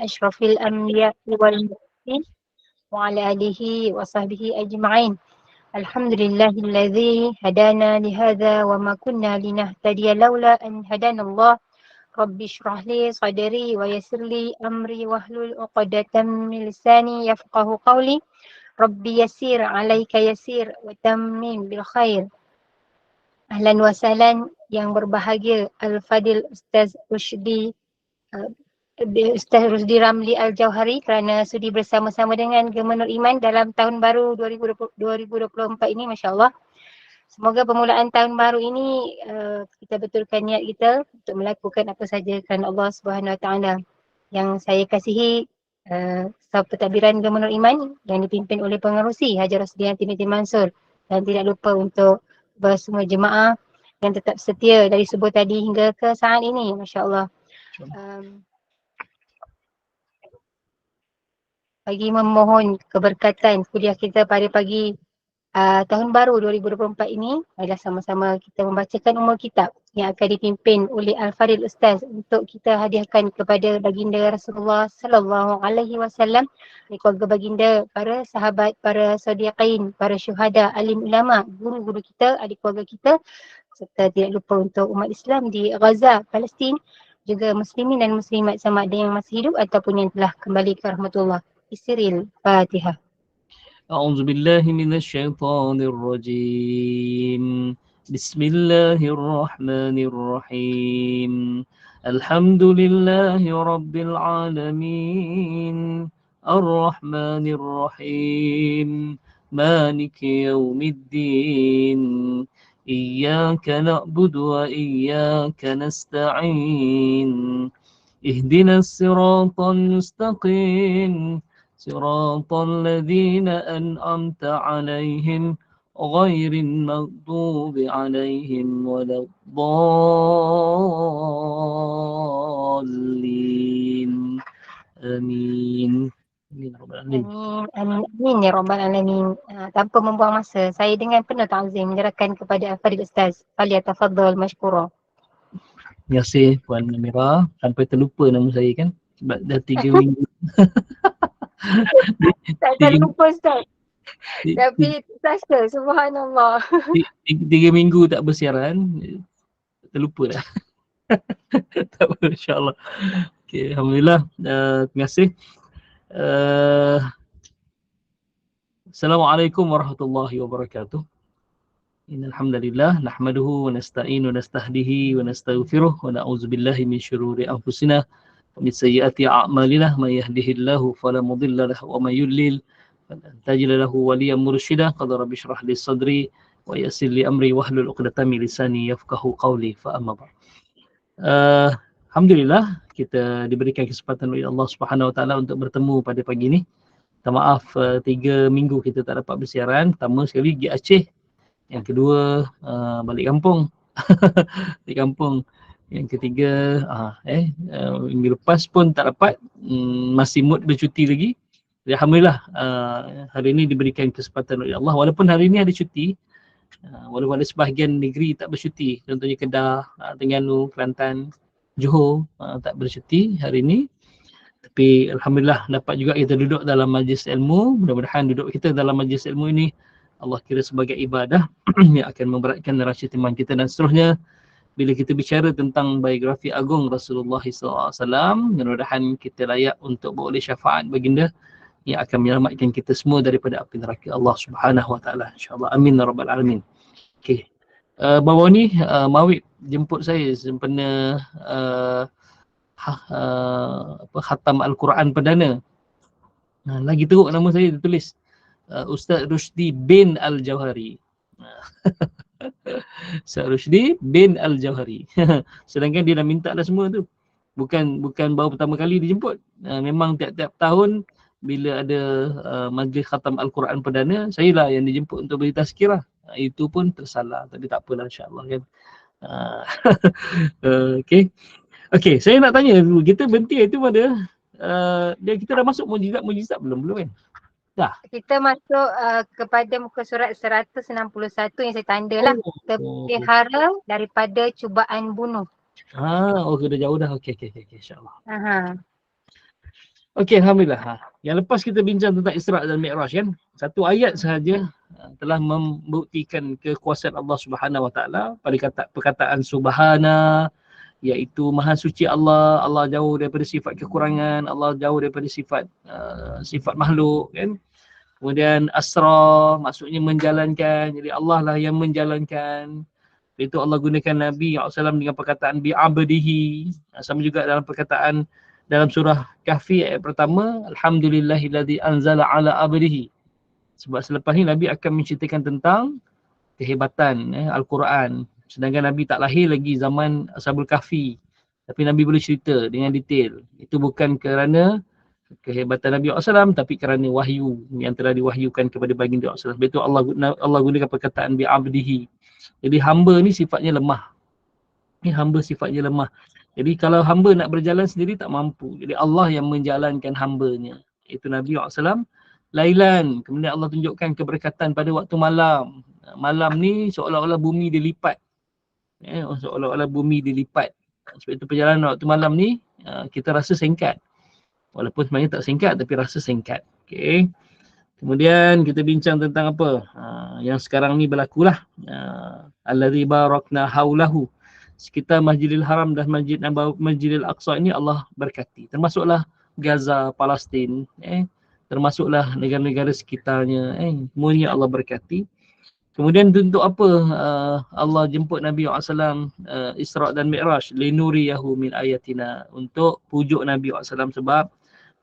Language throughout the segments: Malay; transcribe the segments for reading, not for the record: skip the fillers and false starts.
asyrafil anbiya wal mursalin wa ala alihi wa sahbihi ajma'in. Alhamdulillahilladzi hadana li hadza wa ma kunna linahtadiya laula an hadanallah. Rabbi shrah li sadri wa yassir li amri wahlul 'uqdatam min lisani yafqahu qawli. Rabbi yassir 'alaika yassir wa tammim bil khair. Ahlan wa sahlan yang berbahagia Al-Fadil Ustaz Rushdi Ustaz Rusdi Ramli Al-Jauhari kerana sudi bersama-sama dengan Gemenur Iman dalam tahun baru 2024 ini, Masya Allah. Semoga permulaan tahun baru ini kita betulkan niat kita untuk melakukan apa saja kerana Allah Subhanahu Wa Taala. Yang saya kasihi staf pentadbiran Gemenur Iman yang dipimpin oleh pengerusi Haji Rosdian Binti Mansur, dan tidak lupa untuk bersemua jemaah yang tetap setia dari subuh tadi hingga ke saat ini, Masya Allah. Bagi memohon keberkatan kuliah kita pada pagi tahun baru 2024 ini adalah sama-sama kita membacakan umul kitab yang akan dipimpin oleh Al-Fadil Ustaz untuk kita hadiahkan kepada baginda Rasulullah sallallahu alaihi wasallam, keluarga baginda, para sahabat, para sadiqin, para syuhada, alim ulama, guru-guru kita, adik keluarga kita, serta tidak lupa untuk umat Islam di Gaza, Palestin, juga muslimin dan muslimat sama ada yang masih hidup ataupun yang telah kembali ke rahmatullah. Bismillahil Fatihah. أعوذ بالله من الشيطان الرجيم بسم الله الرحمن الرحيم الحمد لله رب العالمين الرحمن الرحيم مالك يوم الدين إياك نعبد وإياك نستعين اهدنا الصراط المستقيم صراط الذين أنعمت عليهم غير المغضوب عليهم ولا الضالين آمين. Amin ya Rabbal Alamin. Tanpa membuang masa, saya dengan penuh ta'zim menyerahkan kepada Al-Fadil Ustaz. Falyatafaddal mashkura. Terima kasih Puan Amira. Sampai terlupa nama saya kan, sebab dah 3 minggu. Tak terlupa Ustaz. Tapi sasa, subhanallah. 3 minggu tak bersiaran, terlupa dah. Tak apa, insyaAllah. Okay, Alhamdulillah. Terima kasih. Assalamualaikum warahmatullahi wabarakatuh. Innal hamdalillah nahmaduhu wa nasta'inu wa nastahdihi wa nastaghfiruh wa na'udzu billahi min syururi anfusina wa min sayyiati a'malina may yahdihillahu fala mudilla lahu wa may yudlil falan tajid lahu waliyan mursyida. Qad rabbi shrah li sadri wa yassir li amri wahlul 'uqdatam min lisani yafqahu qawli. Fa amma ba'd. Alhamdulillah kita diberikan kesempatan oleh Allah Subhanahu Wa Taala untuk bertemu pada pagi ini. Minta maaf 3 minggu kita tak dapat bersiaran. Pertama sekali pergi Aceh, yang kedua balik kampung. Balik kampung. Yang ketiga minggu lepas pun tak dapat, masih mood bercuti lagi. Jadi Alhamdulillah hari ini diberikan kesempatan oleh Allah, walaupun hari ini ada cuti, walaupun ada sebahagian negeri tak bercuti, contohnya Kedah, Terengganu, Kelantan, Johor tak bercuti hari ini. Tapi Alhamdulillah dapat juga kita duduk dalam majlis ilmu. Mudah-mudahan duduk kita dalam majlis ilmu ini Allah kira sebagai ibadah yang akan memberatkan neraca timbangan kita, dan seterusnya bila kita bicara tentang biografi agung Rasulullah SAW, mudah-mudahan kita layak untuk beroleh syafaat baginda yang akan menyelamatkan kita semua daripada api neraka Allah Subhanahu Wa Taala, insya-Allah. Amin ya rabbal alamin. Okey. Bawah ni Mawid jemput saya sempena khatam Al-Quran perdana. Lagi teruk nama saya ditulis Ustaz Rushdi bin Al-Jauhari. Ustaz Rushdi bin Al-Jauhari. Sedangkan dia dah minta dah semua tu. Bukan baru pertama kali dijemput. Memang tiap-tiap tahun bila ada majlis khatam Al-Quran perdana, saya lah yang dijemput untuk beri tazkirah. Itu pun tersalah, tapi tak apalah, insya-Allah kan. Okey. Okey, saya nak tanya dulu, kita berhenti itu pada kita dah masuk mujizat belum kan? Dah. Kita masuk kepada muka surat 161 yang saya tanda lah. Terpelihara daripada cubaan bunuh. Sudah jauh dah. Okey, insya-Allah. Okey, Alhamdulillah. Yang lepas kita bincang tentang Isra' dan Mi'raj kan, satu ayat sahaja telah membuktikan kekuasaan Allah Subhanahu Wa Taala pada perkataan Subhana, iaitu Maha Suci Allah, Allah jauh daripada sifat kekurangan, Allah jauh daripada sifat makhluk kan. Kemudian Asra maksudnya menjalankan, jadi Allah lah yang menjalankan. Itu Allah gunakan Nabi SAW dengan perkataan bi'abdihi. Sama juga dalam perkataan dalam surah Kahfi ayat pertama, Alhamdulillahilladzi anzala ala abdihi. Sebab selepas ni Nabi akan menceritakan tentang kehebatan Al-Quran. Sedangkan Nabi tak lahir lagi zaman Ashabul Kahfi. Tapi Nabi boleh cerita dengan detail. Itu bukan kerana kehebatan Nabi SAW, tapi kerana wahyu yang telah diwahyukan kepada baginda SAW. Sebab itu Allah gunakan perkataan bi'abdihi. Jadi hamba ni sifatnya lemah. Ni hamba sifatnya lemah. Jadi kalau hamba nak berjalan sendiri tak mampu. Jadi Allah yang menjalankan hambanya. Itu Nabi SAW. Lailan. Kemudian Allah tunjukkan keberkatan pada waktu malam. Malam ni seolah-olah bumi dilipat. Seolah-olah bumi dilipat. Sebab itu perjalanan waktu malam ni kita rasa singkat. Walaupun sebenarnya tak singkat tapi rasa singkat. Okay. Kemudian kita bincang tentang apa? Yang sekarang ni berlakulah. Allazi barakna haulahu. Sekitar Masjidil Haram dan Masjidil Aqsa ini Allah berkati. Termasuklah Gaza, Palestin, termasuklah negara-negara sekitarnya, semuanya Allah berkati. Kemudian untuk apa Allah jemput Nabi SAW Isra' dan Mi'raj? Linuriyahu min ayatina. Untuk pujuk Nabi SAW sebab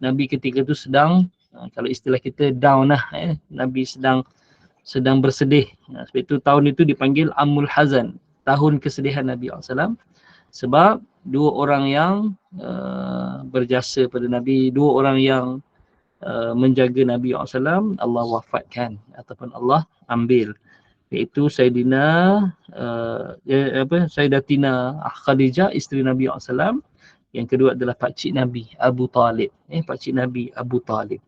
Nabi ketika itu sedang, kalau istilah kita down lah, Nabi sedang bersedih. Sebab itu tahun itu dipanggil Amul Hazan, tahun kesedihan Nabi SAW. Sebab dua orang yang berjasa pada Nabi, dua orang yang menjaga Nabi SAW, Allah wafatkan ataupun Allah ambil. Iaitu Sayyidatina Khadijah, isteri Nabi SAW. Yang kedua adalah pakcik Nabi, Abu Talib. Pakcik Nabi, Abu Talib.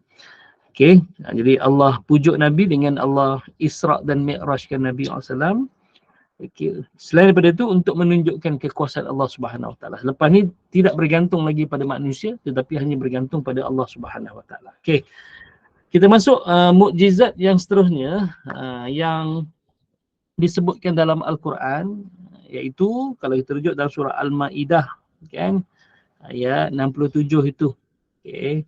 Okey, jadi Allah pujuk Nabi dengan Allah Isra' dan Mi'rajkan Nabi SAW. Okay. Selain daripada itu, untuk menunjukkan kekuasaan Allah Subhanahu Wa Taala. Lepas ni tidak bergantung lagi pada manusia, tetapi hanya bergantung pada Allah Subhanahu Wa Taala. Okey, kita masuk mukjizat yang seterusnya yang disebutkan dalam Al-Quran, iaitu kalau kita rujuk dalam surah Al-Ma'idah kan, ayat 67 itu. Okey.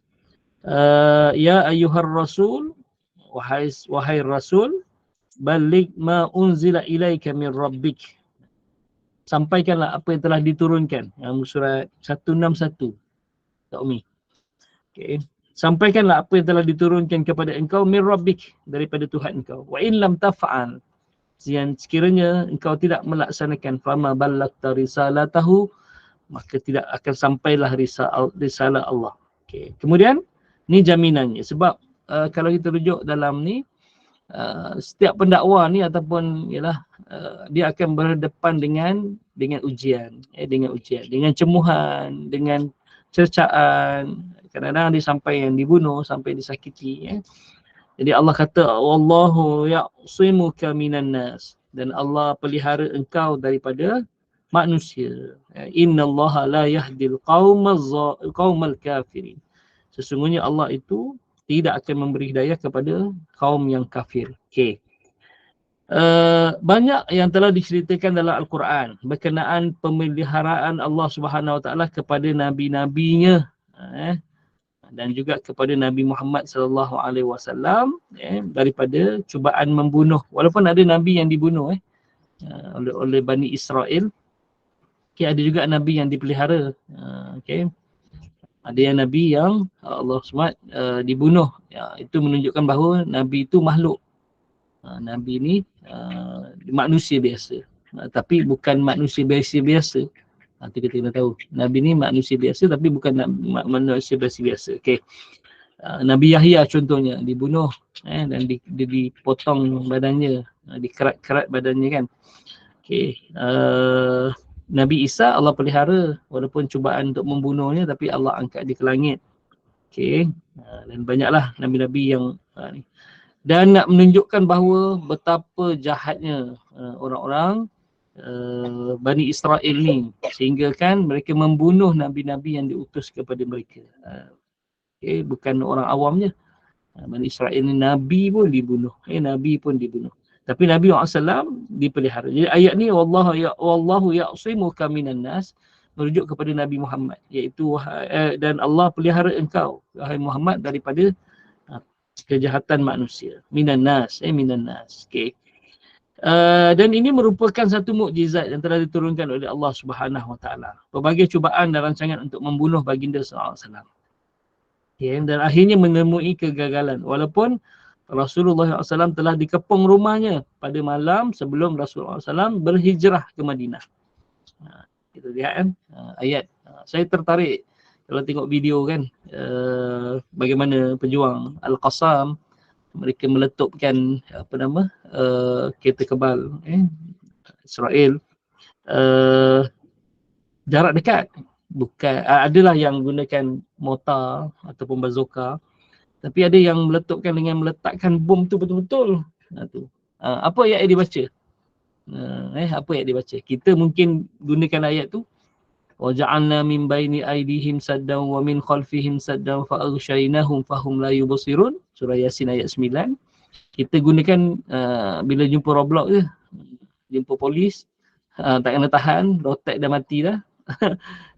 Ya ayyuhar rasul, wahai rasul, balik ma unzila ilaika min rabbik. Sampaikanlah apa yang telah diturunkan. Surat 161. Tak Umi. Okey. Sampaikanlah apa yang telah diturunkan kepada engkau min rabbik, daripada Tuhan engkau. Wa in lam taf'al, yang sekiranya engkau tidak melaksanakan, fama ballagta risalatahu, maka tidak akan sampailah risalah Allah. Okay. Kemudian ni jaminannya, sebab kalau kita rujuk dalam ni, setiap pendakwa ni ataupun dia akan berhadapan dengan ujian, dengan cemuhan, dengan cercaan. Kadang-kadang dia sampai yang dibunuh, sampai disakiti. Jadi Allah kata, wallahu ya'simuka minan nas, dan Allah pelihara engkau daripada manusia. Innallaha la yahdil qaumal kafirin. Sesungguhnya Allah itu tidak akan memberi hidayah kepada kaum yang kafir. Okey. Banyak yang telah diceritakan dalam Al-Quran berkenaan pemeliharaan Allah Subhanahu Wa Taala kepada nabi-nabinya, dan juga kepada Nabi Muhammad sallallahu alaihi wasallam daripada cubaan membunuh. Walaupun ada nabi yang dibunuh oleh Bani Israel. Okay, ada juga nabi yang dipelihara. Okay. Ada yang nabi yang Allah SWT dibunuh. Itu menunjukkan bahawa nabi itu makhluk. Nabi ni manusia biasa. Tapi bukan manusia biasa-biasa. Nanti kita kena tahu. Nabi ni manusia biasa tapi bukan manusia biasa-biasa. Okay. Nabi Yahya contohnya dibunuh dan dipotong badannya, dikerat-kerat badannya kan. Okay. Nabi Isa Allah pelihara walaupun cubaan untuk membunuhnya, tapi Allah angkat dia ke langit. Okay. Dan banyaklah nabi-nabi yang dan nak menunjukkan bahawa betapa jahatnya orang-orang Bani Israel ni, sehingga kan mereka membunuh nabi-nabi yang diutus kepada mereka. bukan orang awamnya. Bani Israel ni Nabi pun dibunuh. Nabi pun dibunuh. Tapi Nabi SAW dipelihara. Jadi ayat ni wallahu ya'simuka minan nas merujuk kepada Nabi Muhammad, iaitu dan Allah pelihara engkau wahai Muhammad daripada kejahatan manusia. Minan nas, minan nas. Okey. Dan ini merupakan satu mukjizat yang telah diturunkan oleh Allah Subhanahu Wa Taala. Pelbagai cubaan dan rancangan untuk membunuh baginda sallallahu alaihi wasallam. Dan akhirnya menemui kegagalan. Walaupun Rasulullah SAW telah dikepung rumahnya pada malam sebelum Rasulullah SAW berhijrah ke Madinah. Kita lihat kan ayat. Saya tertarik kalau tengok video kan, bagaimana pejuang Al-Qassam mereka meletupkan kereta kebal Israel jarak dekat. Bukan adalah yang gunakan mortar ataupun bazooka, tapi ada yang meletupkan dengan meletakkan bom tu betul-betul. Apa ayat yang dibaca? Apa ayat dibaca? Kita mungkin gunakan ayat tu, wa ja'alna min baini aydihim saddan wa min khalfihim saddan fa aghshaynahum fahum la yubsirun, surah Yasin ayat 9. Kita gunakan bila jumpa roadblock je, jumpa polis, tak kena tahan, rotek dah mati dah.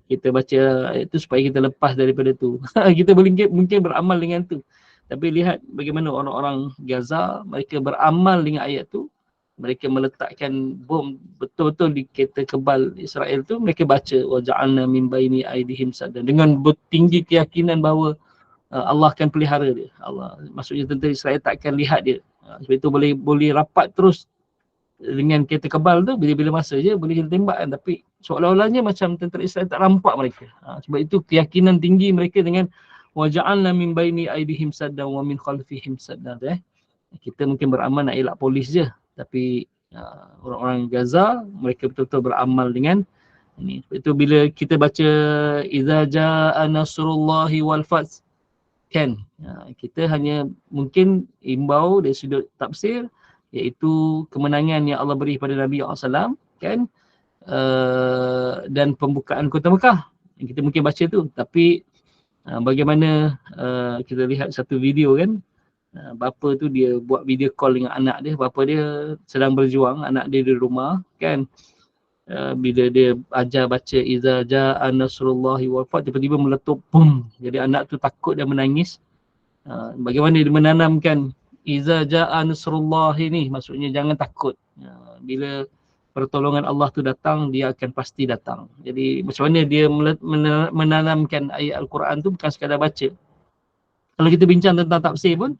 Kita baca ayat tu supaya kita lepas daripada tu. Kita mungkin beramal dengan tu. Tapi lihat bagaimana orang-orang Gaza, mereka beramal dengan ayat tu. Mereka meletakkan bom betul-betul di kereta kebal Israel tu. Mereka baca wa ja'alna min baini aydihim saddan, dengan bertinggi keyakinan bahawa Allah akan pelihara dia. Allah, maksudnya tentera Israel tak akan lihat dia. Sebab itu boleh rapat terus dengan kereta kebal tu, bila-bila masa je boleh kita tembak kan. Tapi seolah-olahnya macam tentera Israel tak nampak mereka. Sebab itu keyakinan tinggi mereka dengan wa ja'alna min baini aydihim saddan wa min khalfihim saddan. Kita mungkin beramal nak elak polis je, tapi orang-orang Gaza mereka betul-betul beramal dengan ini. Sebab itu bila kita baca idza jaa nasrullahi wal fath kan, kita hanya mungkin imbau dari sudut tafsir, iaitu kemenangan yang Allah beri pada Nabi SAW kan, dan pembukaan kota Mekah. Kita mungkin baca tu, tapi bagaimana kita lihat satu video kan, bapa tu dia buat video call dengan anak dia, bapa dia sedang berjuang, anak dia di rumah kan. Bila dia ajar baca iza jaa nasrullahi wal fath, tiba-tiba meletup bum. Jadi anak tu takut dan menangis. Bagaimana dia menanamkan iza jaa nasrullahi ni, maksudnya jangan takut. Bila pertolongan Allah tu datang, dia akan pasti datang. Jadi macam mana dia menanamkan ayat Al-Quran tu, bukan sekadar baca. Kalau kita bincang tentang tafsir pun,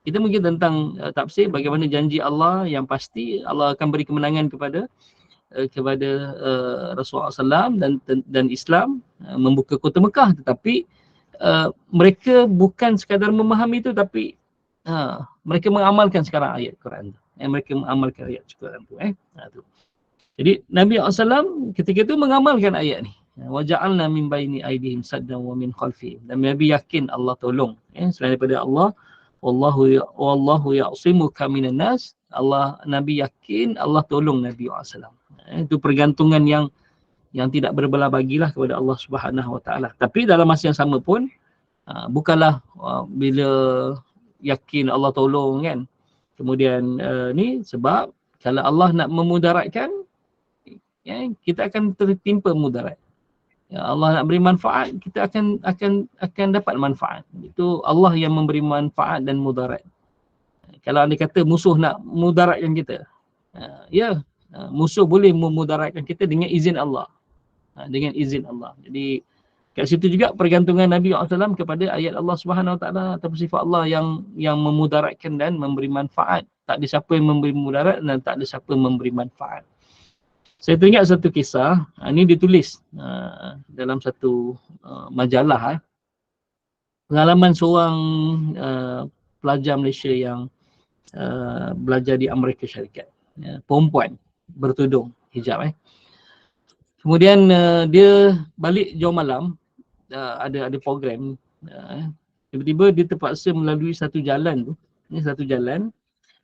kita mungkin tentang tafsir bagaimana janji Allah yang pasti Allah akan beri kemenangan kepada Rasulullah SAW dan Islam, membuka kota Mekah. Tetapi mereka bukan sekadar memahami itu, tapi mereka mengamalkan sekarang ayat Quran tu. Mereka mengamalkan ayat Quran tu. Jadi Nabi SAW ketika itu mengamalkan ayat ni. Wa ja'alna min baini aydihim saddan wa min khalfihim. Dan Nabi yakin Allah tolong. Selain daripada Allah, wallahu ya'simuka minan nas. Nabi yakin Allah tolong Nabi SAW. Itu pergantungan yang tidak berbelah bagilah kepada Allah Subhanahu Wa Taala. Tapi dalam masa yang sama pun bukanlah bila yakin Allah tolong kan, kemudian ni sebab kalau Allah nak memudaratkan, kita akan tertimpa mudarat. Allah nak beri manfaat, kita akan dapat manfaat. Itu Allah yang memberi manfaat dan mudarat. Kalau anda kata musuh nak mudaratkan kita, musuh boleh memudaratkan kita dengan izin Allah. Dengan izin Allah. Jadi kat situ juga pergantungan Nabi SAW kepada ayat Allah Subhanahu Wa Taala ataupun sifat Allah yang memudaratkan dan memberi manfaat. Tak ada siapa yang memberi mudarat dan tak ada siapa yang memberi manfaat. Saya teringat satu kisah, ini ditulis dalam satu majalah. Pengalaman seorang pelajar Malaysia yang belajar di Amerika Syarikat. Perempuan bertudung hijab. Kemudian dia balik jauh malam, ada program. Tiba-tiba dia terpaksa melalui satu jalan tu. Ini satu jalan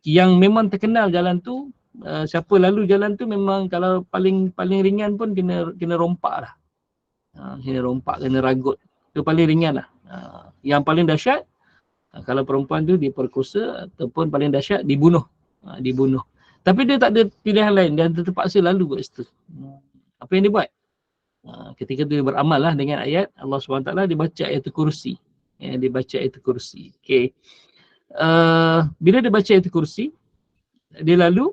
yang memang terkenal jalan tu. Siapa lalu jalan tu memang kalau paling ringan pun kena rompak lah. Kena rompak, kena ragut. Itu paling ringan lah. Yang paling dahsyat, kalau perempuan tu diperkosa ataupun paling dahsyat dibunuh. Dibunuh. Tapi dia tak ada pilihan lain, dia terpaksa lalu buat itu. Apa yang dia buat? Ketika tu dia beramal lah dengan ayat Allah SWT, dia baca ayat kursi. Dia baca ayat kursi. Okay. Bila dia baca ayat kursi, dia lalu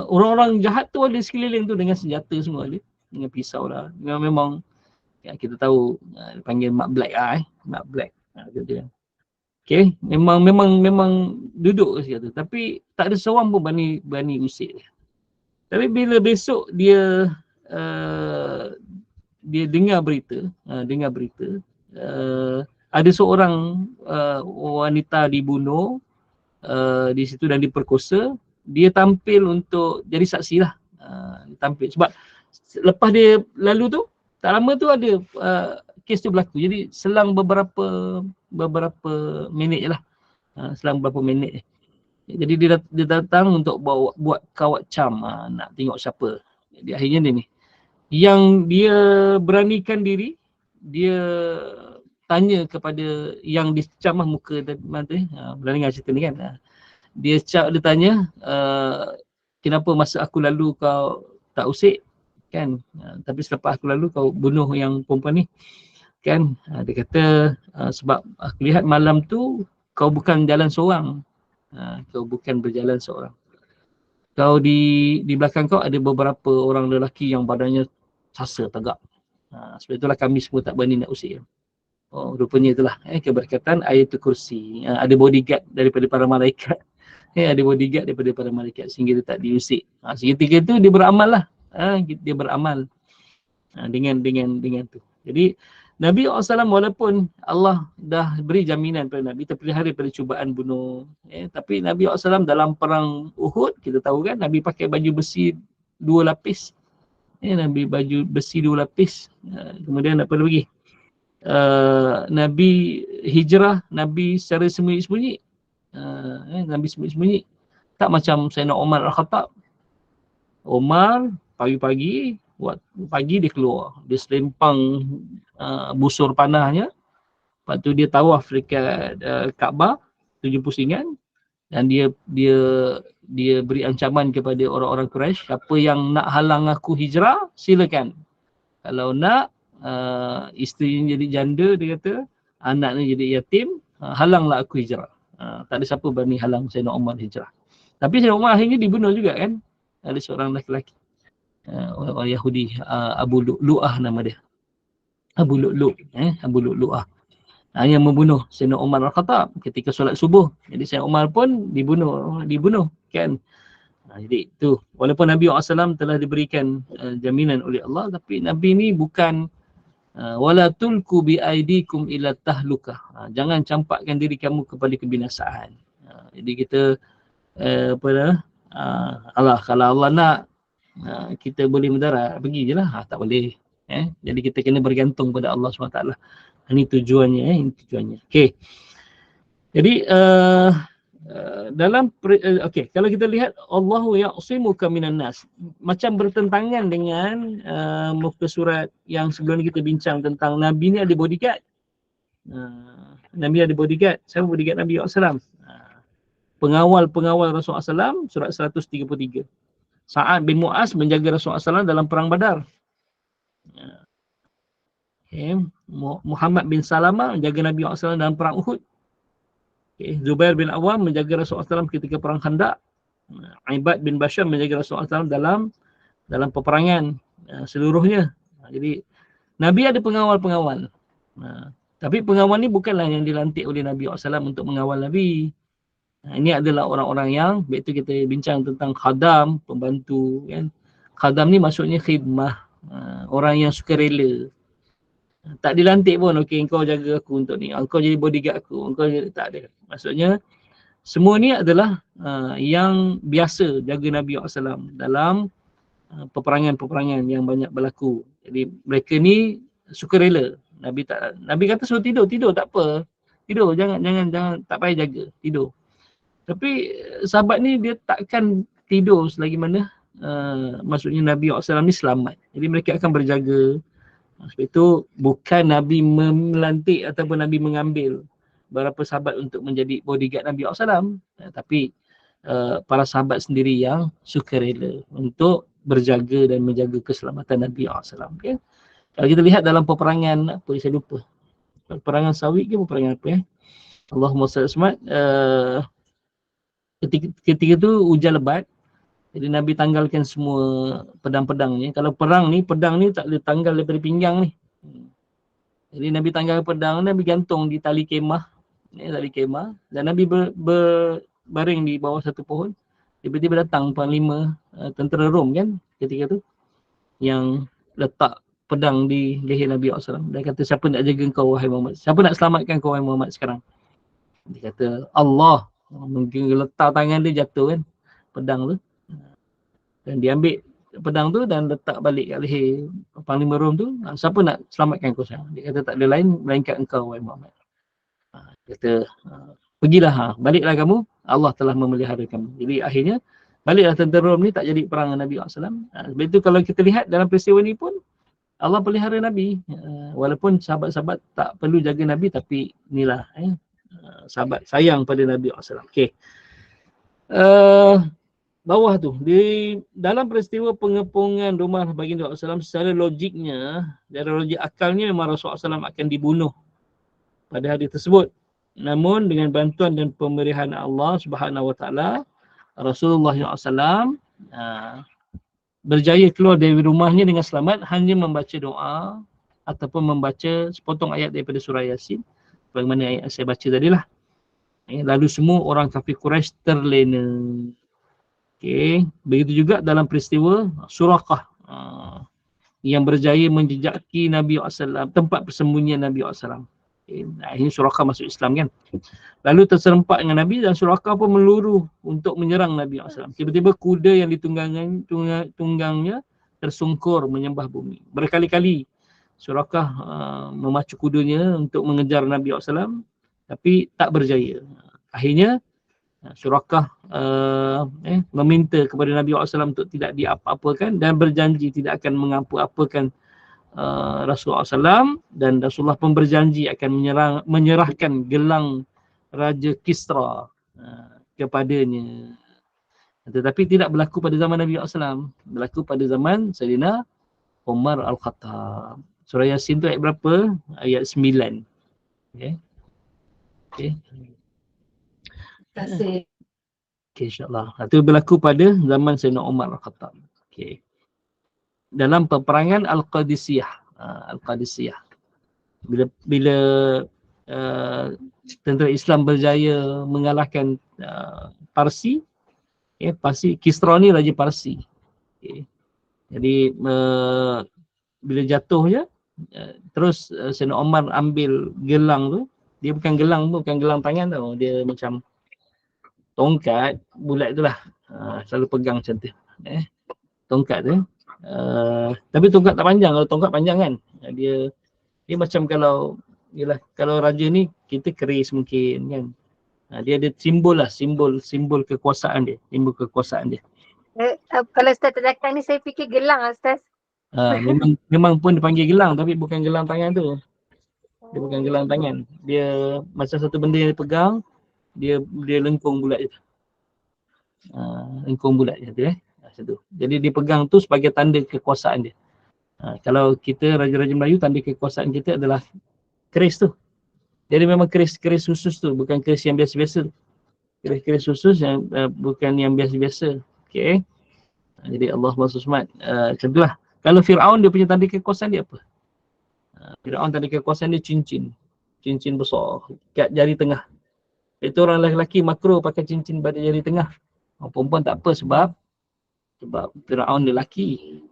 orang-orang jahat tu ada sekeliling tu dengan senjata semua dia. Dengan pisau lah. Memang kita tahu panggil Mak Black Mak Black. Dia. Okay. Memang duduk kat situ. Tapi tak ada seorang pun berani usik dia. Tapi bila besok dia dengar berita, ada seorang wanita dibunuh di situ dan diperkosa, dia tampil untuk jadi saksi lah. Tampil sebab lepas dia lalu tu, tak lama tu ada kes tu berlaku. Jadi selang beberapa minit je lah. Selang beberapa minit je. Jadi dia datang untuk buat kawat cam, nak tengok siapa. Jadi akhirnya dia ni, yang dia beranikan diri, dia tanya kepada yang dicam muka tadi, pernah dengar cerita ni kan. Dia tanya, kenapa masa aku lalu kau tak usik kan, tapi selepas aku lalu kau bunuh yang perempuan ni kan. Dia kata sebab aku lihat malam tu kau bukan jalan seorang, kau bukan berjalan seorang. Kau di belakang kau ada beberapa orang lelaki yang badannya sasa tegak. Sebab itulah kami semua tak berani nak usik. Oh, rupanya itulah keberkatan ayatul kursi. Ada bodyguard daripada para malaikat. Ada bodyguard daripada para malaikat sehingga dia tak diusik. Seketika itu dia beramal lah. Dia beramal dengan tu. Jadi Nabi SAW walaupun Allah dah beri jaminan pada Nabi terpelihara daripada cubaan bunuh, tapi Nabi SAW dalam perang Uhud, kita tahu kan, Nabi pakai baju besi 2 lapis. Nabi baju besi 2 lapis. Kemudian apa lagi? Nabi hijrah, Nabi secara sembunyi-sembunyi. Nabi sembunyi-sembunyi. Tak macam Sayyidina Umar Al-Khattab. Umar pagi-pagi, pagi dia keluar. Dia selempang busur panahnya. Lepas tu dia tawaf dekat Kaabah 7 pusingan. Dan dia beri ancaman kepada orang-orang Quraisy, siapa yang nak halang aku hijrah, silakan. Kalau nak isterinya jadi janda, dia kata, anaknya jadi yatim, halanglah aku hijrah. Tak ada siapa berani halang Sayyidina Umar hijrah. Tapi Sayyidina Umar akhirnya dibunuh juga kan. Ada seorang lelaki, orang Yahudi, Abu Lu'lu'ah nama dia. Abu Lu'lu'ah. Yang membunuh Sayyidina Umar Al-Khattab ketika solat subuh. Jadi Sayyidina Umar pun dibunuh kan. Jadi tu, walaupun Nabi SAW telah diberikan jaminan oleh Allah, tapi Nabi ni bukan wala tulku bi aidikum ila tahlukah. Jangan campakkan diri kamu kepada kebinasaan. Jadi kita Allah, kalau Allah nak kita boleh mendarat, pergi je lah. Tak boleh. Jadi kita kena bergantung pada Allah SWT. Ini tujuannya. Okey. Jadi dalam kalau kita lihat Allahu ya'simuka minan nas, macam bertentangan dengan muka surat yang sebelum ni kita bincang tentang Nabi ni ada bodyguard. Nabi ada bodyguard. Siapa bodyguard Nabi SAW? Pengawal Rasulullah SAW, surat 133. Sa'ad bin Mu'az menjaga Rasulullah SAW dalam perang Badar. Muhammad bin Salamah menjaga Nabi SAW dalam perang Uhud. Zubair bin Awam menjaga Rasulullah SAW ketika perang Khandaq. Ibad bin Bashar menjaga Rasulullah SAW dalam peperangan seluruhnya. Jadi Nabi ada pengawal-pengawal. Tapi pengawal ni bukanlah yang dilantik oleh Nabi SAW untuk mengawal Nabi. Ini adalah orang-orang yang, begitu kita bincang tentang khadam, pembantu kan. Khadam ni maksudnya khidmah, orang yang suka rela. Tak dilantik pun, okey engkau jaga aku untuk ni, engkau jadi bodyguard aku, engkau jadi, tak ada. Maksudnya semua ni adalah yang biasa jaga Nabi SAW dalam peperangan-peperangan yang banyak berlaku. Jadi mereka ni suka rela. Nabi kata suruh tidur tak apa. Tidur, jangan tak payah jaga, tidur. Tapi sahabat ni dia takkan tidur selagi mana maksudnya Nabi SAW ni selamat. Jadi mereka akan berjaga Sebab itu bukan Nabi melantik ataupun Nabi mengambil beberapa sahabat untuk menjadi bodyguard Nabi SAW. Tapi para sahabat sendiri yang sukarela untuk berjaga dan menjaga keselamatan Nabi SAW. Okay? Kalau kita lihat dalam peperangan, apa saya lupa. Peperangan Sawit ke peperangan apa ya? Allahumma salli ketika tu hujan lebat. Jadi Nabi tanggalkan semua pedang-pedangnya. Kalau perang ni, pedang ni tak boleh tanggal daripada pinggang ni. Jadi Nabi tanggal pedang, Nabi gantung di tali kemah. Tali kemah. Dan Nabi berbaring di bawah satu pohon. Tiba-tiba datang panglima tentera Rom kan ketika tu. Yang letak pedang di leher Nabi SAW. Dia kata, siapa nak jaga kau wahai Muhammad? Siapa nak selamatkan kau wahai Muhammad sekarang? Dia kata, Allah. Mungkin letak tangan dia jatuh kan. Pedang tu. Dan dia ambil pedang tu dan letak balik kat leher Panglima Rom tu. Siapa nak selamatkan kau sekarang? Dia kata tak ada lain melainkan engkau wahai Muhammad. Dia kata pergilah, baliklah kamu, Allah telah memelihara kamu. Jadi akhirnya baliklah tentera Rom ni, tak jadi perang Nabi SAW. Sebab itu kalau kita lihat dalam peristiwa ni pun Allah pelihara Nabi. Walaupun sahabat-sahabat tak perlu jaga Nabi, tapi inilah sahabat sayang pada Nabi SAW. Okey. Bawah tu, di dalam peristiwa pengepungan rumah baginda Rasulullah SAW, secara logiknya, dari logik akalnya memang Rasulullah SAW akan dibunuh pada hari tersebut. Namun dengan bantuan dan pemeliharaan Allah Subhanahu Wa Taala, Rasulullah SAW berjaya keluar dari rumahnya dengan selamat, hanya membaca doa ataupun membaca sepotong ayat daripada surah Yasin, bagaimana ayat yang saya baca tadilah. Lalu semua orang kafir Quraisy terlena. Okay. Begitu juga dalam peristiwa Suraqah yang berjaya menjejaki Nabi SAW, tempat persembunyian Nabi SAW. Okay. Akhirnya Suraqah masuk Islam kan. Lalu terserempak dengan Nabi dan Suraqah pun meluru untuk menyerang Nabi SAW. Tiba-tiba kuda yang tunggangnya tersungkur menyembah bumi. Berkali-kali Suraqah memacu kudanya untuk mengejar Nabi SAW, tapi tak berjaya. Akhirnya Suraqah meminta kepada Nabi SAW untuk tidak diapa-apakan dan berjanji tidak akan mengapa-apakan Rasulullah SAW, dan Rasulullah pun berjanji akan menyerahkan gelang Raja Kisra kepadanya. Tetapi tidak berlaku pada zaman Nabi SAW, berlaku pada zaman Sayyidina Umar Al-Khattab. Surah Yasin tu ayat berapa? Ayat 9. Okay. Okay. Terima kasih. Okay, insyaAllah. Itu berlaku pada zaman Sayyidina Umar Al-Khattab. Okay. Dalam peperangan Al-Qadisiyah. Al-Qadisiyah. Bila tentera Islam berjaya mengalahkan Parsi. Parsi, Kisra ni Raja Parsi. Okay. Jadi bila jatuhnya, terus Sayyidina Umar ambil gelang tu. Dia bukan gelang tangan tau. Dia macam tongkat bulat tu lah. Selalu pegang macam tu. Tongkat tu. Tapi tongkat tak panjang. Kalau tongkat panjang kan. Dia macam kalau raja ni kita keris mungkin kan. Dia ada simbol lah. Simbol kekuasaan dia. Simbol kekuasaan dia. Kalau Ustaz tak cakap ni saya fikir gelang Ustaz. Memang pun dipanggil gelang tapi bukan gelang tangan tu. Dia bukan gelang tangan. Dia macam satu benda yang dia pegang. Dia lengkung bulat je. Lengkung bulat je tu macam tu. Jadi dia pegang tu sebagai tanda kekuasaan dia. Kalau kita Raja-Raja Melayu, tanda kekuasaan kita adalah keris tu. Jadi memang keris khusus tu, bukan keris yang biasa-biasa. Keris khusus yang bukan yang biasa-biasa. Okay. Jadi Allah SWT macam tu lah. Kalau Fir'aun dia punya tanda kekuasaan dia apa? Fir'aun tanda kekuasaan dia cincin. Cincin besar kat jari tengah. Itu orang lelaki makro pakai cincin pada jari tengah. Orang perempuan tak apa sebab Fir'aun dia lelaki.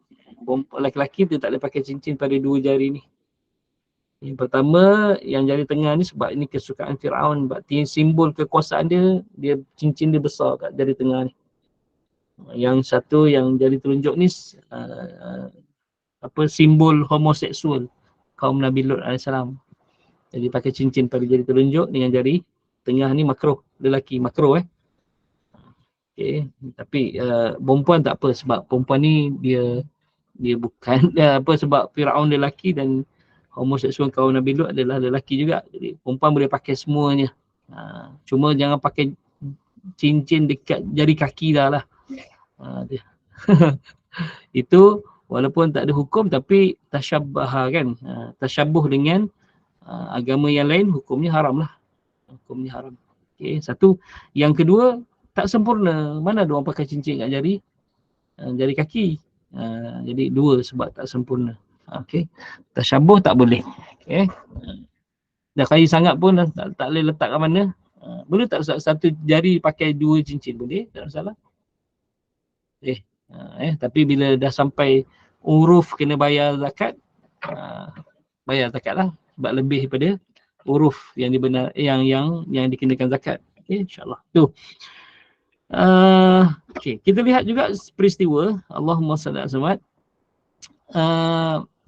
Lelaki-lelaki tu tak boleh pakai cincin pada dua jari ni. Yang pertama, yang jari tengah ni sebab ini kesukaan Fir'aun. Sebab simbol kekuasaan dia cincin dia besar kat jari tengah ni. Yang satu, yang jari telunjuk ni simbol homoseksual kaum Nabi Lut AS. Jadi pakai cincin pada jari telunjuk dengan jari tengah ni makruh, lelaki makruh Okay. Tapi perempuan tak apa sebab perempuan ni dia Dia bukan apa sebab Firaun dia lelaki dan homoseksual kaum Nabi Lut adalah lelaki juga. Jadi perempuan boleh pakai semuanya. Cuma jangan pakai cincin dekat jari kaki dah lah. Dia. Itu walaupun tak ada hukum tapi tasyabbah kan. Tasyabuh dengan agama yang lain hukumnya haram lah. Hukumnya haram. Okay, satu. Yang kedua, tak sempurna. Mana ada orang pakai cincin kat jari kaki. Jadi dua sebab tak sempurna. Okay. Tasyabuh tak boleh. Okay. Dah kaya sangat pun tak boleh letak kat mana. Boleh tak satu jari pakai dua cincin? Boleh, tak masalah. Tapi bila dah sampai uruf kena bayar zakat, bayar zakat lah. Sebab lebih daripada uruf yang dibenar yang dikenakan zakat. Okay, insyaAllah. Tu. Okay. Kita lihat juga peristiwa Allahumma salli alaihi wasallam.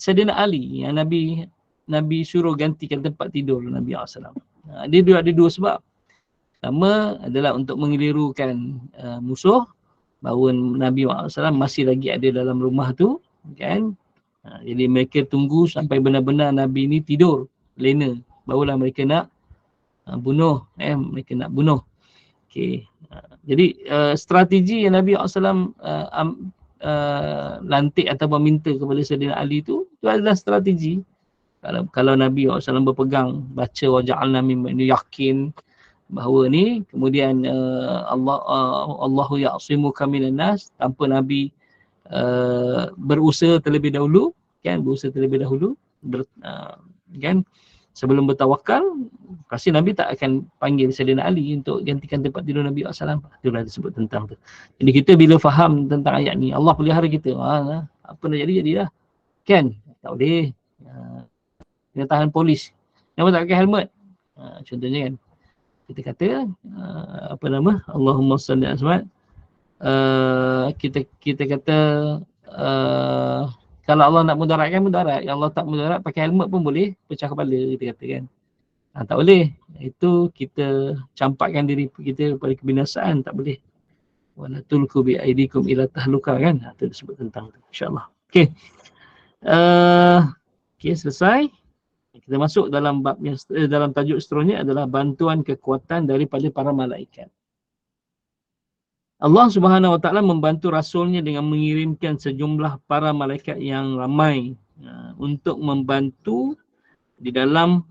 Sayyidina Ali yang Nabi suruh gantikan tempat tidur Nabi SAW. Dia ada dua sebab. Pertama adalah untuk mengelirukan musuh bahawa Nabi SAW masih lagi ada dalam rumah tu, kan? Jadi mereka tunggu sampai benar-benar Nabi ni tidur, lena, barulah mereka nak bunuh. Mereka nak bunuh. Okay. Jadi strategi yang Nabi SAW lantik atau meminta kepada Sayyidina Ali tu adalah strategi. Kalau Nabi SAW berpegang, baca waja'alna mimman yakin bahawa ni, kemudian Allahu ya'simuka minan nas, tanpa Nabi berusaha terlebih dahulu, kan, kan, sebelum bertawakal, pasti Nabi tak akan panggil Sayyidina Ali untuk gantikan tempat tidur Nabi SAW. Itulah disebut tentang tu. Jadi kita bila faham tentang ayat ni, Allah pelihara kita, apa nak jadi, jadilah. Kan? Tak boleh. Kena tahan polis. Kenapa tak pakai helmet? Contohnya kan. Kita kata, Allahumma salli alaihi wasallam. Kita kata, kalau Allah nak mudaratkan, mudarat. Yang Allah tak mudarat, pakai helmet pun boleh, pecah kepala, kita kata kan. Tak boleh. Itu kita campakkan diri kita kepada kebinasaan, tak boleh. Wa la tulqu bi aidikum ila tahluka, kan. Itu disebut tentang tu, insya-Allah. Okey. Okey, selesai. Kita masuk dalam bab yang dalam tajuk seterusnya adalah bantuan kekuatan daripada para malaikat. Allah Subhanahu Wa Taala membantu Rasulnya dengan mengirimkan sejumlah para malaikat yang ramai untuk membantu di dalam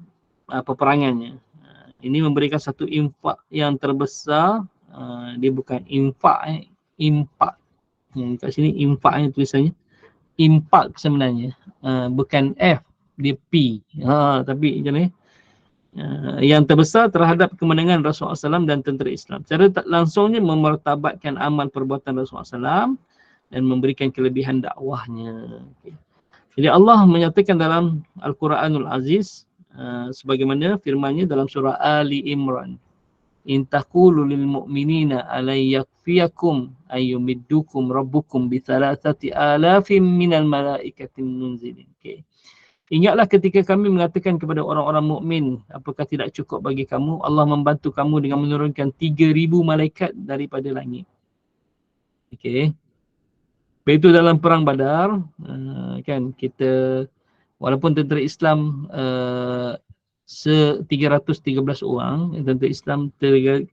peperangannya. Ini memberikan satu infak yang terbesar. Dia bukan infak, impak. Kat sini infaknya tulisannya. Impak sebenarnya. Bukan F. Dia P. Tapi macam ni. Yang terbesar terhadap kemenangan Rasulullah SAW dan tentera Islam. Secara tak langsungnya memertabatkan amal perbuatan Rasulullah SAW dan memberikan kelebihan dakwahnya. Jadi Allah menyatakan dalam Al-Quranul Aziz, sebagaimana firman-Nya dalam surah Ali Imran, in taqulu lil mu'minina alay yakfiyakum ayyumiddukum rabbukum bi 3,000 minal malaikati munzilin. Okay. Ingatlah ketika kami mengatakan kepada orang-orang mukmin, apakah tidak cukup bagi kamu Allah membantu kamu dengan menurunkan 3,000 malaikat daripada langit. Okey. Begitu dalam perang Badar, kan, kita walaupun tentera Islam 313 orang, tentera Islam 313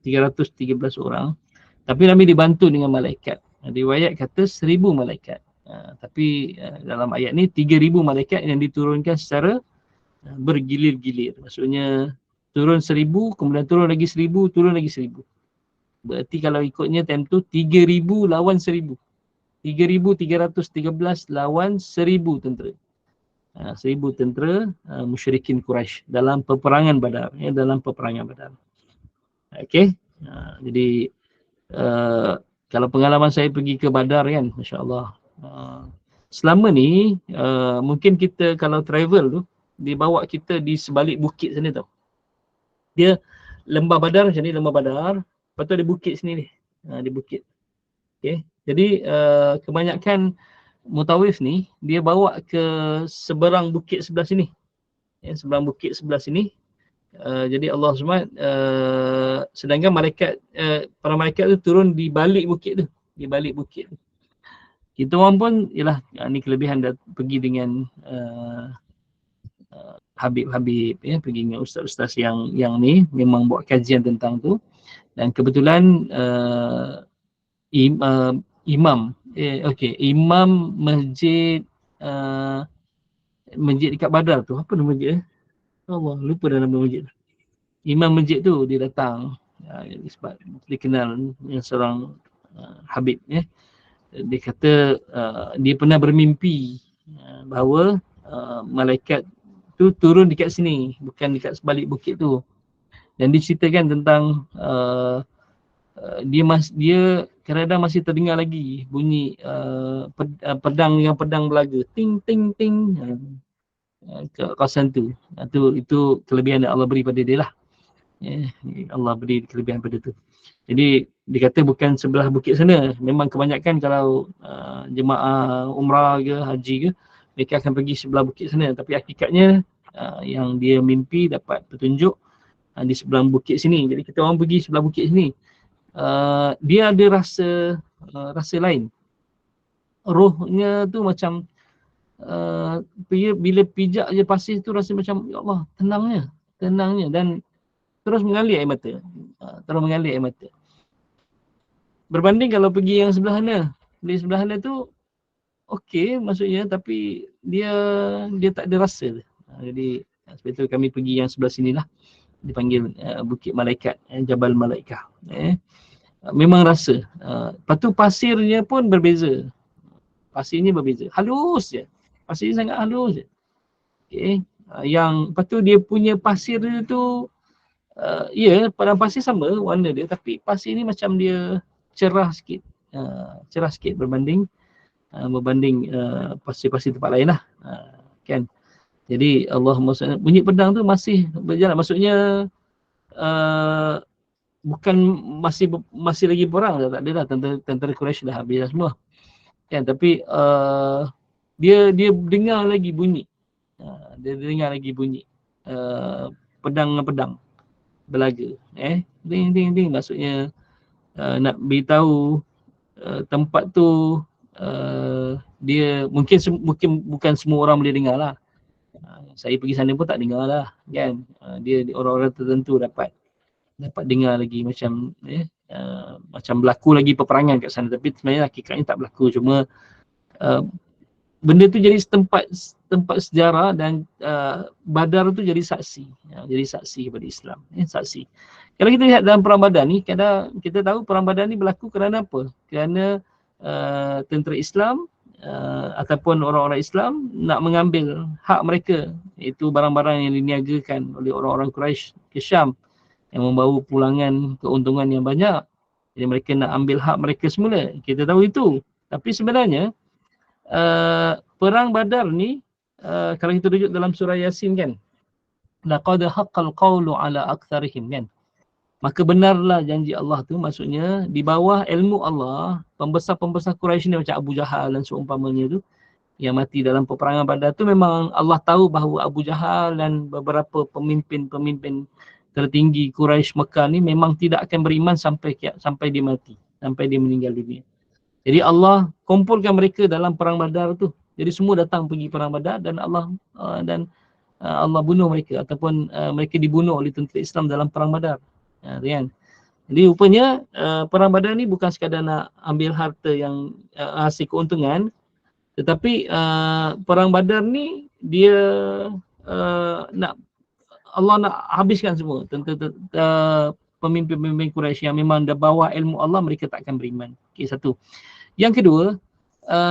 orang, tapi Nabi dibantu dengan malaikat. Riwayat kata 1,000 malaikat. Tapi dalam ayat ni 3,000 malaikat yang diturunkan secara bergilir-gilir. Maksudnya turun 1,000, kemudian turun lagi 1,000, turun lagi 1,000. Berarti kalau ikutnya time tu 3,000 lawan 1,000. 3,313 lawan 1,000 tentera. 1,000 tentera musyrikin Quraisy dalam peperangan Badar. Dalam peperangan Badar. Okey. Jadi kalau pengalaman saya pergi ke Badar kan, masya-Allah. Selama ni mungkin kita kalau travel tu dia bawa kita di sebalik bukit sana tau. Dia lembah Badar macam ni, lembah Badar, lepas tu ada bukit sini ni. Di bukit. Okey. Jadi kebanyakan mutawif ni dia bawa ke seberang bukit sebelah sini. Seberang bukit sebelah sini. Jadi Allah SWT sedangkan malaikat para malaikat tu turun di balik bukit tu, di balik bukit tu. Kita orang pun ialah ni kelebihan dah pergi dengan Habib-habib ya, pergi dengan ustaz-ustaz yang ni memang buat kajian tentang tu. Dan kebetulan imam imam masjid masjid dekat Badar tu, apa nama masjid Allah lupa dah nama masjid. Imam masjid tu dia datang sebab dia kenal yang seorang Habib ya. Dia kata dia pernah bermimpi bahawa malaikat tu turun dekat sini, bukan dekat sebalik bukit tu. Dan diceritakan tentang dia kadang-kadang masih terdengar lagi bunyi pedang dengan pedang belaga, ting ting ting ke kawasan tu. Itu kelebihan yang Allah beri pada dia lah. Allah beri kelebihan pada tu. Jadi dia kata bukan sebelah bukit sana. Memang kebanyakan kalau jemaah umrah ke haji ke, mereka akan pergi sebelah bukit sana. Tapi hakikatnya yang dia mimpi dapat petunjuk di sebelah bukit sini. Jadi kita orang pergi sebelah bukit sini. Dia ada rasa lain. Rohnya tu macam bila pijak je pasir tu rasa macam ya Allah tenangnya dan terus mengalir air mata. Berbanding kalau pergi yang sebelah sana. Di sebelah sana tu okey maksudnya, tapi dia tak ada rasa. Jadi sebab itu kami pergi yang sebelah sinilah. Dipanggil Bukit Malaikat, Jabal Malaikah. Memang rasa. Lepas tu pasirnya pun berbeza. Pasirnya berbeza. Halus je. Pasirnya sangat halus je. Okay. Yang lepas tu dia punya pasir tu padang pasir sama warna dia, tapi pasir ni macam dia cerah sikit. Cerah sikit berbanding pasir-pasir tempat lain lah. Kan. Jadi Allahumma salli, bunyi pedang tu masih berjalan. Maksudnya bukan masih lagi perang dah, tak ada dah, tentera Quraisy dah habis dah semua. Kan, tapi dia dengar lagi bunyi. Pedang dengan pedang belaga. Ding ding ding, maksudnya nak beritahu tempat tu dia mungkin bukan semua orang boleh dengar lah. Saya pergi sana pun tak dengar lah kan. Dia orang-orang tertentu dapat dengar lagi macam macam berlaku lagi peperangan kat sana, tapi sebenarnya hakikatnya tak berlaku. Cuma benda tu jadi tempat sejarah dan Badar tu jadi saksi. Jadi saksi kepada Islam. Saksi. Kalau kita lihat dalam Perang Badar ni, kita tahu Perang Badar ni berlaku kerana apa? Kerana tentera Islam ataupun orang-orang Islam nak mengambil hak mereka, iaitu barang-barang yang diniagakan oleh orang-orang Quraisy ke Syam yang membawa pulangan keuntungan yang banyak. Jadi mereka nak ambil hak mereka semula. Kita tahu itu. Tapi sebenarnya Perang Badar ni kalau kita rujuk dalam surah Yasin kan, laqad haqqal qawlu ala aktsarihim kan. Maka benarlah janji Allah tu, maksudnya di bawah ilmu Allah, pembesar-pembesar Quraisy ni macam Abu Jahal dan seumpamanya tu yang mati dalam peperangan Badar tu, memang Allah tahu bahawa Abu Jahal dan beberapa pemimpin tertinggi Quraisy Mekah ni memang tidak akan beriman sampai dia mati, sampai dia meninggal dunia. Jadi Allah kumpulkan mereka dalam perang Badar tu. Jadi semua datang pergi perang Badar dan Allah bunuh mereka, ataupun mereka dibunuh oleh tentera Islam dalam perang Badar. Kan? Jadi rupanya perang Badar ni bukan sekadar nak ambil harta yang hasil keuntungan, tetapi perang Badar ni dia Allah nak habiskan semua pemimpin-pemimpin Quraisy yang memang dah bawa ilmu Allah, mereka tak akan beriman. Okey, satu. Yang kedua,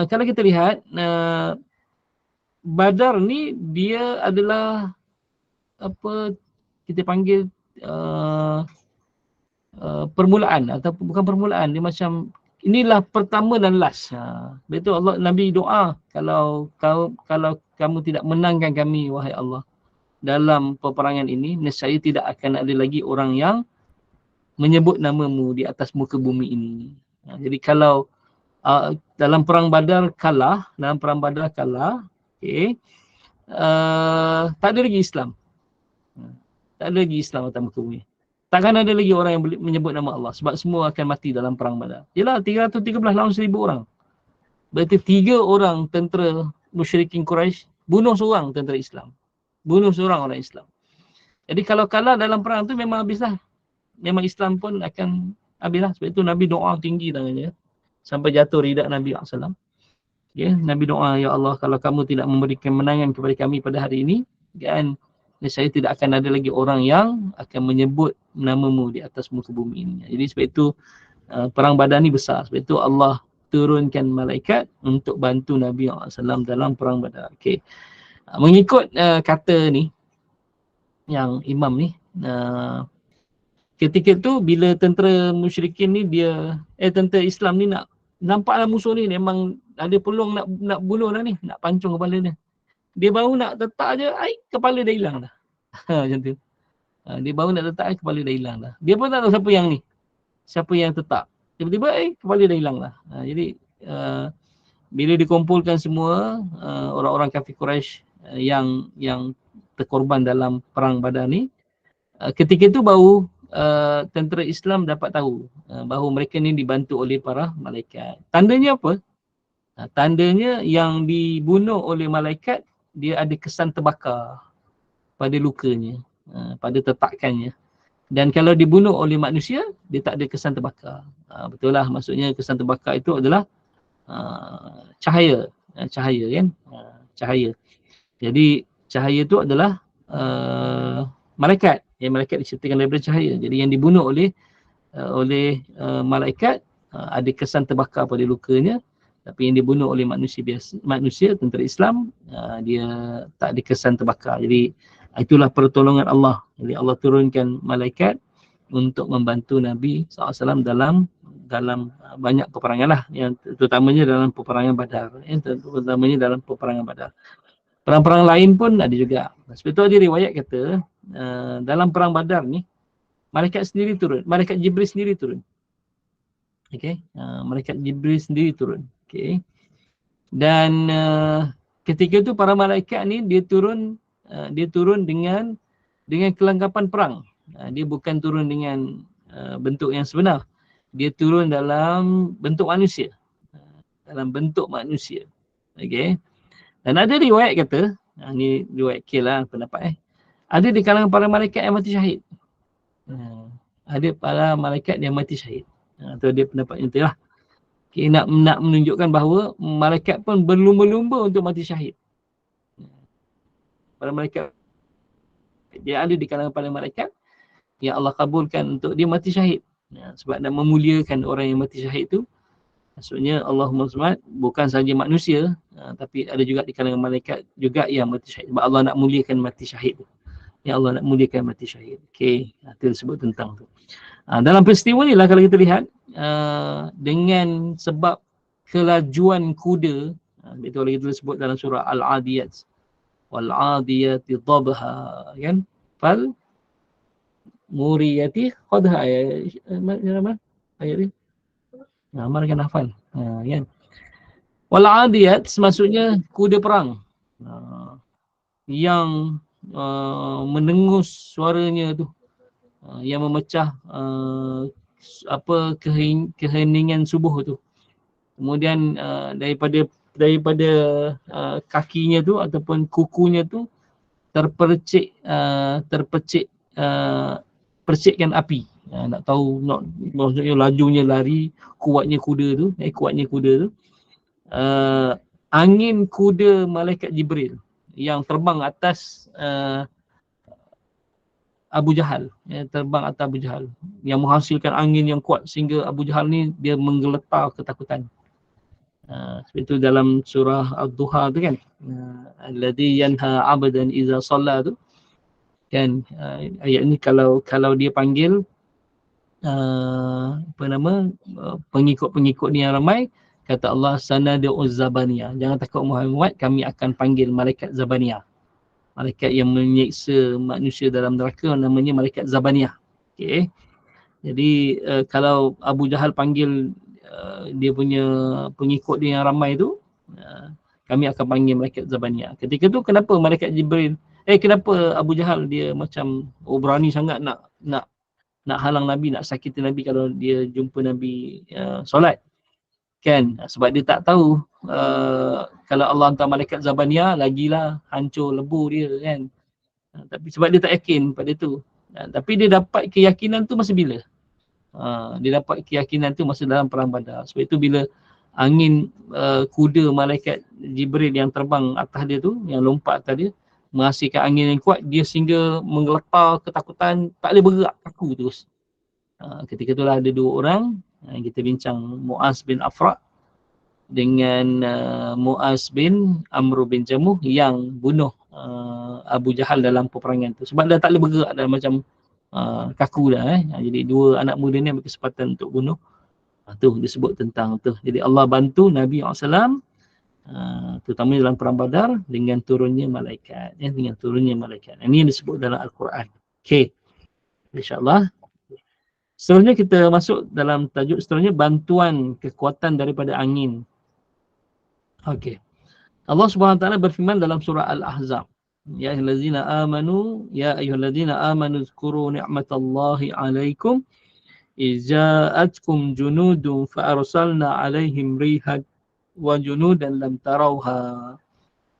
kalau kita lihat Badar ni dia adalah apa kita panggil permulaan, ataupun bukan permulaan, dia macam inilah pertama dan last. Betul Allah, Nabi doa, kalau kamu tidak menangkan kami wahai Allah dalam peperangan ini, nescaya tidak akan ada lagi orang yang menyebut namamu di atas muka bumi ini. Jadi kalau dalam perang Badar kalah, okey, tak ada lagi Islam. Tak ada lagi Islam atas muka bumi. Takkan ada lagi orang yang menyebut nama Allah, sebab semua akan mati dalam perang Badar. Yalah, 313 lawan 1000 orang. Berarti 3 orang tentera musyrikin Quraisy bunuh seorang tentera Islam. Bunuh seorang orang Islam. Jadi kalau kalah dalam perang tu memang habislah. Memang Islam pun akan habislah. Sebab itu Nabi doa tinggi tangannya. Sampai jatuh ridak Nabi SAW. Ya, Nabi doa, ya Allah, kalau kamu tidak memberikan kemenangan kepada kami pada hari ini, kan, saya tidak akan ada lagi orang yang akan menyebut namamu di atas muka bumi ini. Jadi sebab itu perang Badar ni besar. Sebab itu Allah turunkan malaikat untuk bantu Nabi SAW dalam perang Badar. Okay. Mengikut kata ni, yang imam ni, ketika tu bila tentera musyrikin ni dia, tentera Islam ni nampaklah musuh ni memang ada peluang nak bunuh dah ni, nak pancung kepala dia. Dia baru nak letak je, kepala dah hilang dah. Macam tu. Dia baru nak letak, kepala dah hilang dah. Dia pun tak tahu siapa yang ni. Siapa yang tetap. Tiba-tiba, kepala dah hilang dah. Jadi, bila dikumpulkan semua orang-orang kafir Quraisy yang terkorban dalam perang Badar ni, ketika itu baru tentera Islam dapat tahu bahawa mereka ni dibantu oleh para malaikat. Tandanya apa? Tandanya yang dibunuh oleh malaikat, dia ada kesan terbakar pada lukanya, pada tetakannya. Dan kalau dibunuh oleh manusia, dia tak ada kesan terbakar. Betul lah, maksudnya kesan terbakar itu adalah cahaya. Cahaya kan? Cahaya. Jadi cahaya itu adalah malaikat. Yang malaikat diciptakan daripada cahaya. Jadi yang dibunuh oleh malaikat ada kesan terbakar pada lukanya. Tapi yang dibunuh oleh manusia tentera Islam, dia tak ada kesan terbakar. Jadi itulah pertolongan Allah. Jadi Allah turunkan malaikat untuk membantu Nabi SAW dalam banyak peperangan lah. Yang terutamanya dalam peperangan Badar. Terutamanya dalam peperangan Badar. Perang-perang lain pun ada juga. Sebab itu ada riwayat kata, dalam perang Badar ni, malaikat sendiri turun. Malaikat Jibril sendiri turun. Okay. Malaikat Jibril sendiri turun. Okay. Dan ketika itu para malaikat ni dia turun dengan kelengkapan perang. Dia bukan turun dengan bentuk yang sebenar. Dia turun dalam bentuk manusia. Dalam bentuk manusia. Okay. Dan ada riwayat kata, ni riwayat K lah pendapat ada di kalangan para malaikat yang mati syahid. Ada para malaikat yang mati syahid. Tu dia pendapat yang tu lah. Okay, nak menunjukkan bahawa malaikat pun berlumba-lumba untuk mati syahid. Para malaikat, dia ada di kalangan para malaikat yang Allah kabulkan untuk dia mati syahid. Sebab nak memuliakan orang yang mati syahid tu, maksudnya Allahumma salli, bukan sahaja manusia, tapi ada juga di kalangan malaikat juga yang mati syahid. Sebab Allah nak muliakan mati syahid tu. Ya Allah nak muliakan mati syahid. Okey, itu disebut tentang tu. Dalam peristiwa ni lah kalau kita lihat, dengan sebab kelajuan kuda, itu kalau kita sebut dalam surah Al-Adiyat, wal-adiyati dhabha, kan? Fal muriyati qadha, ayat ni. Amal kan hafal. Kan? Wal-adiyat maksudnya kuda perang. Yang mendengus suaranya tu, yang memecah keheningan subuh tu. Kemudian daripada kakinya tu ataupun kukunya tu percikkan api. Nak tahu, maksudnya lajunya lari, kuatnya kuda tu, angin kuda malaikat Jibril yang terbang atas Abu Jahal, terbang atas Abu Jahal, yang menghasilkan angin yang kuat sehingga Abu Jahal ni dia menggeletar ketakutan. Seperti itu dalam surah Ad-Duha tu kan, alladhi yanha 'abdan iza shalla tu kan, ayat ni kalau dia panggil pengikut ni yang ramai, kata Allah, sanad'u zabaniyah, jangan takut Muhammad, kami akan panggil malaikat Zabaniyah. Malaikat yang menyiksa manusia dalam neraka namanya malaikat Zabaniyah. Okey. Jadi kalau Abu Jahal panggil dia punya pengikut dia yang ramai tu, kami akan panggil malaikat Zabaniyah. Ketika tu kenapa malaikat Jibril, kenapa Abu Jahal dia macam berani sangat nak halang Nabi, nak sakiti Nabi kalau dia jumpa Nabi solat. kan, sebab dia tak tahu kalau Allah hantar malaikat Zabaniyah lagilah hancur lebur dia kan. Tapi sebab dia tak yakin pada tu. Tapi dia dapat keyakinan tu masa bila? Dia dapat keyakinan tu masa dalam perang Badar. Sebab itu bila angin kuda malaikat Jibril yang terbang atas dia tu, yang lompat atas dia, menghasilkan angin yang kuat, dia sehingga menggeletar ketakutan, tak boleh bergerak, kaku terus. Ketika itulah ada dua orang yang kita bincang, Mu'az bin Afra dengan Mu'az bin Amr bin Jamuh yang bunuh Abu Jahal dalam peperangan tu. Sebab dia tak boleh bergerak, dah macam kaku dah. Jadi dua anak muda ni ambil kesempatan untuk bunuh. Tu disebut tentang tu. Jadi Allah bantu Nabi SAW terutama dalam perang Badar dengan turunnya malaikat. Dengan turunnya malaikat. Ini yang disebut dalam Al-Quran. Okay. InsyaAllah. Seterusnya kita masuk dalam tajuk seterusnya, bantuan kekuatan daripada angin. Okay. Allah Subhanahu Wa Taala berfirman dalam surah Al-Ahzab. Ya ayyuhallazina amanu, ya ayyuhallazina amanu zkuru ni'matallahi 'alaikum iza'atkum junudun fa'arsalna 'alaihim rihan wa junudan lam tarauha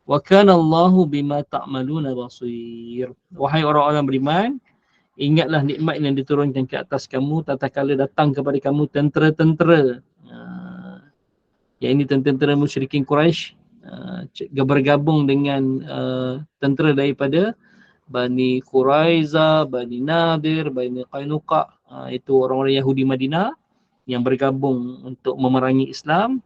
wa kana Allahu bima ta'maluna basir. Wahai orang-orang beriman, ingatlah nikmat yang diturunkan ke atas kamu tatkala datang kepada kamu tentera-tentera. Yang ini tentera musyrikin Quraisy bergabung dengan tentera daripada Bani Quraiza, Bani Nadir, Bani Qainuqa. Itu orang-orang Yahudi Madinah yang bergabung untuk memerangi Islam.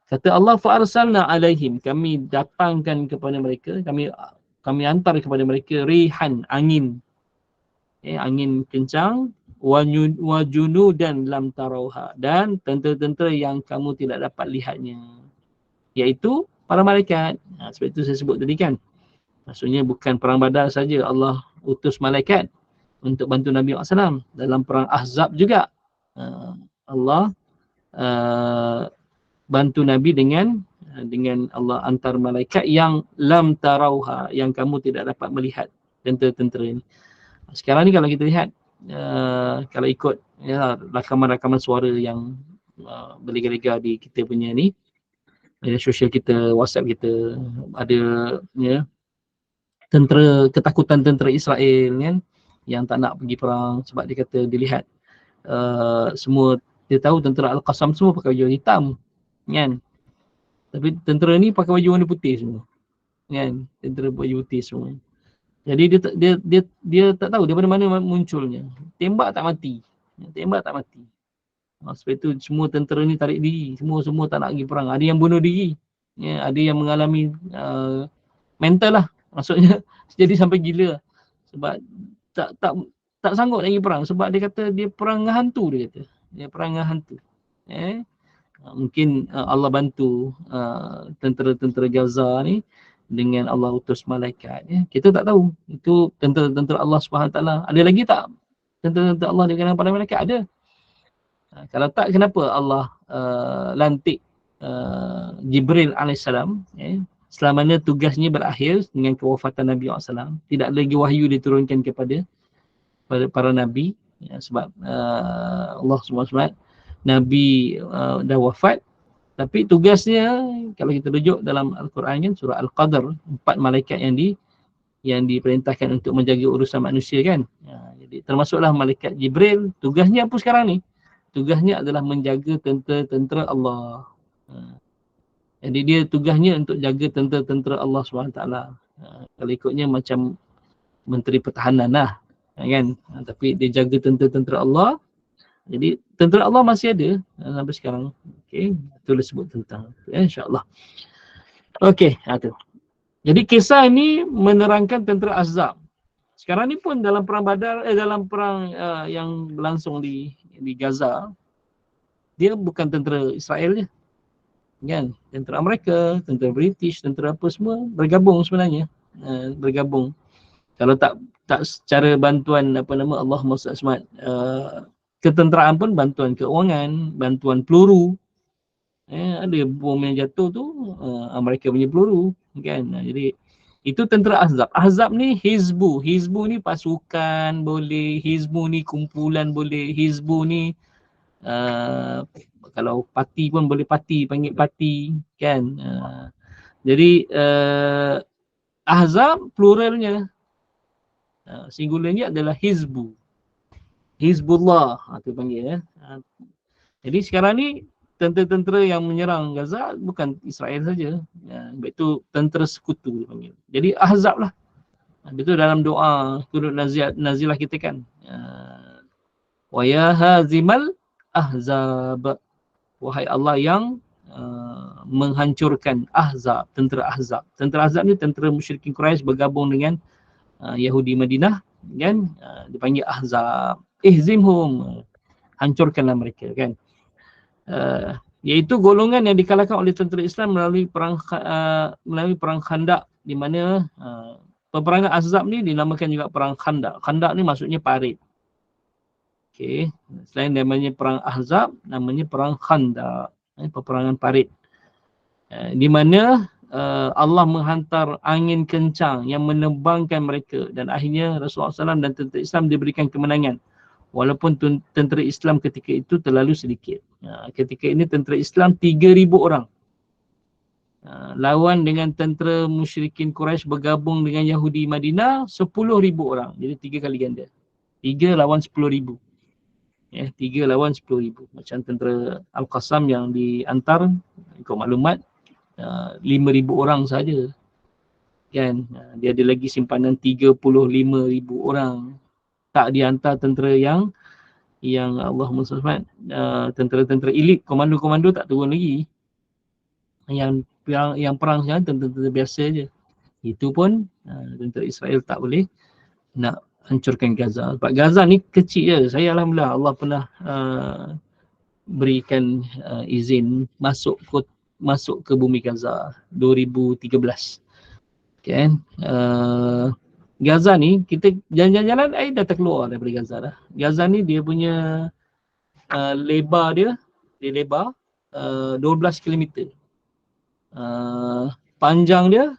Kata Allah, fa'arsalna alaihim, kami datangkan kepada mereka, kami hantar kepada mereka rihan, angin. Angin kencang, wa junudan lam tarauha, dan tentera-tentera yang kamu tidak dapat lihatnya, iaitu para malaikat. Sebab itu saya sebut tadi kan, maksudnya bukan perang Badar saja Allah utus malaikat untuk bantu Nabi SAW. Dalam perang Ahzab juga Allah bantu Nabi dengan Allah hantar malaikat yang lam tarauha, yang kamu tidak dapat melihat tentera-tentera ini. Sekarang ni kalau kita lihat, kalau ikut rakaman-rakaman suara yang berlega-lega di kita punya ni, media sosial kita, WhatsApp kita, ada ketakutan tentera Israel kan, yang tak nak pergi perang sebab dia kata dilihat semua, dia tahu tentera Al-Qassam semua pakai baju hitam kan, tapi tentera ni pakai baju warna putih semua kan, tentera baju putih semua. Jadi dia tak tahu daripada mana munculnya. Tembak tak mati. Sebab itu semua tentera ni tarik diri. Semua tak nak pergi perang. Ada yang bunuh diri. Ada yang mengalami mental lah. Maksudnya jadi sampai gila. Sebab tak sanggup nak pergi perang. Sebab dia kata dia perang dengan hantu, dia kata. Dia perang dengan hantu. Mungkin Allah bantu tentera-tentera Gaza ni dengan Allah utus malaikat. Kita tak tahu. Itu tentera-tentera Allah SWT. Ada lagi tak tentera-tentera Allah dengan para malaikat? Ada. Kalau tak, kenapa Allah lantik Jibril AS selamanya tugasnya berakhir dengan kewafatan Nabi SAW. Tidak lagi wahyu diturunkan kepada para Nabi. Sebab Allah SWT, Nabi dah wafat. Tapi tugasnya, kalau kita rujuk dalam Al-Quran kan, surah Al-Qadr, 4 malaikat yang diperintahkan untuk menjaga urusan manusia kan. Jadi termasuklah malaikat Jibril. Tugasnya apa sekarang ni? Tugasnya adalah menjaga tentera-tentera Allah. Jadi dia tugasnya untuk jaga tentera-tentera Allah SWT. Kalau ikutnya macam Menteri Pertahanan lah kan. Tapi dia jaga tentera-tentera Allah. Jadi tentera Allah masih ada sampai sekarang. Okey, itulah sebut tentang insya-Allah. Okey, tu. Jadi kisah ini menerangkan tentera Ahzab. Sekarang ni pun dalam perang Badar, dalam perang yang berlangsung di Gaza, dia bukan tentera Israel je. Kan? Tentera Amerika, tentera British, tentera apa semua bergabung sebenarnya. Bergabung. Kalau tak secara bantuan Allah SWT, ketenteraan pun bantuan keuangan, bantuan peluru. Ada bom yang jatuh tu Amerika punya peluru kan. Jadi itu tentera Ahzab. Ahzab ni Hizbu. Hizbu ni pasukan boleh, Hizbu ni kumpulan boleh, Hizbu ni Kalau parti pun boleh parti, panggil parti kan. Jadi ahzab pluralnya, singularnya adalah hizbu, Hizbullah tu panggil ya. Jadi sekarang ni tentera-tentera yang menyerang Gaza bukan Israel saja. Itu tentera sekutu dipanggil. Jadi ahzab lah. Itu dalam doa turut nazilah kita kan. Wa ya hazimal ahzab. Wahai Allah yang menghancurkan ahzab, tentera ahzab. Tentera ahzab ni tentera musyrikin Quraisy bergabung dengan Yahudi Madinah kan, dipanggil ahzab. Ihzimhum, hancurkanlah mereka kan. Iaitu golongan yang dikalahkan oleh tentera Islam melalui perang Khandaq, di mana peperangan Ahzab ni dinamakan juga perang Khandaq. Khandaq ni maksudnya parit. Okey, selain namanya perang Ahzab, namanya perang Khandaq, peperangan parit. Di mana Allah menghantar angin kencang yang menebangkan mereka dan akhirnya Rasulullah SAW dan tentera Islam diberikan kemenangan. Walaupun tentera Islam ketika itu terlalu sedikit. Ketika ini tentera Islam 3,000 orang. Lawan dengan tentera musyrikin Quraisy bergabung dengan Yahudi Madinah 10,000 orang. Jadi 3 kali ganda. 3 lawan 10,000. 3 lawan 10,000. Macam tentera Al-Qassam yang diantar, ikut maklumat, 5,000 orang saja. Kan? Dia ada lagi simpanan 35,000 orang. Tak dihantar tentera yang Allahumma salli alaihi wasallam, tentera-tentera elit, komando-komando tak turun lagi. Yang perang sekarang tentera-tentera biasa je. Itu pun tentera Israel tak boleh nak hancurkan Gaza. Sebab Gaza ni kecil je. Saya alhamdulillah Allah pernah berikan izin masuk ke bumi Gaza 2013. Kan? Gaza ni, kita jalan-jalan air dah terkeluar daripada Gaza dah. Gaza ni dia punya lebar dia lebar 12 km. Panjang dia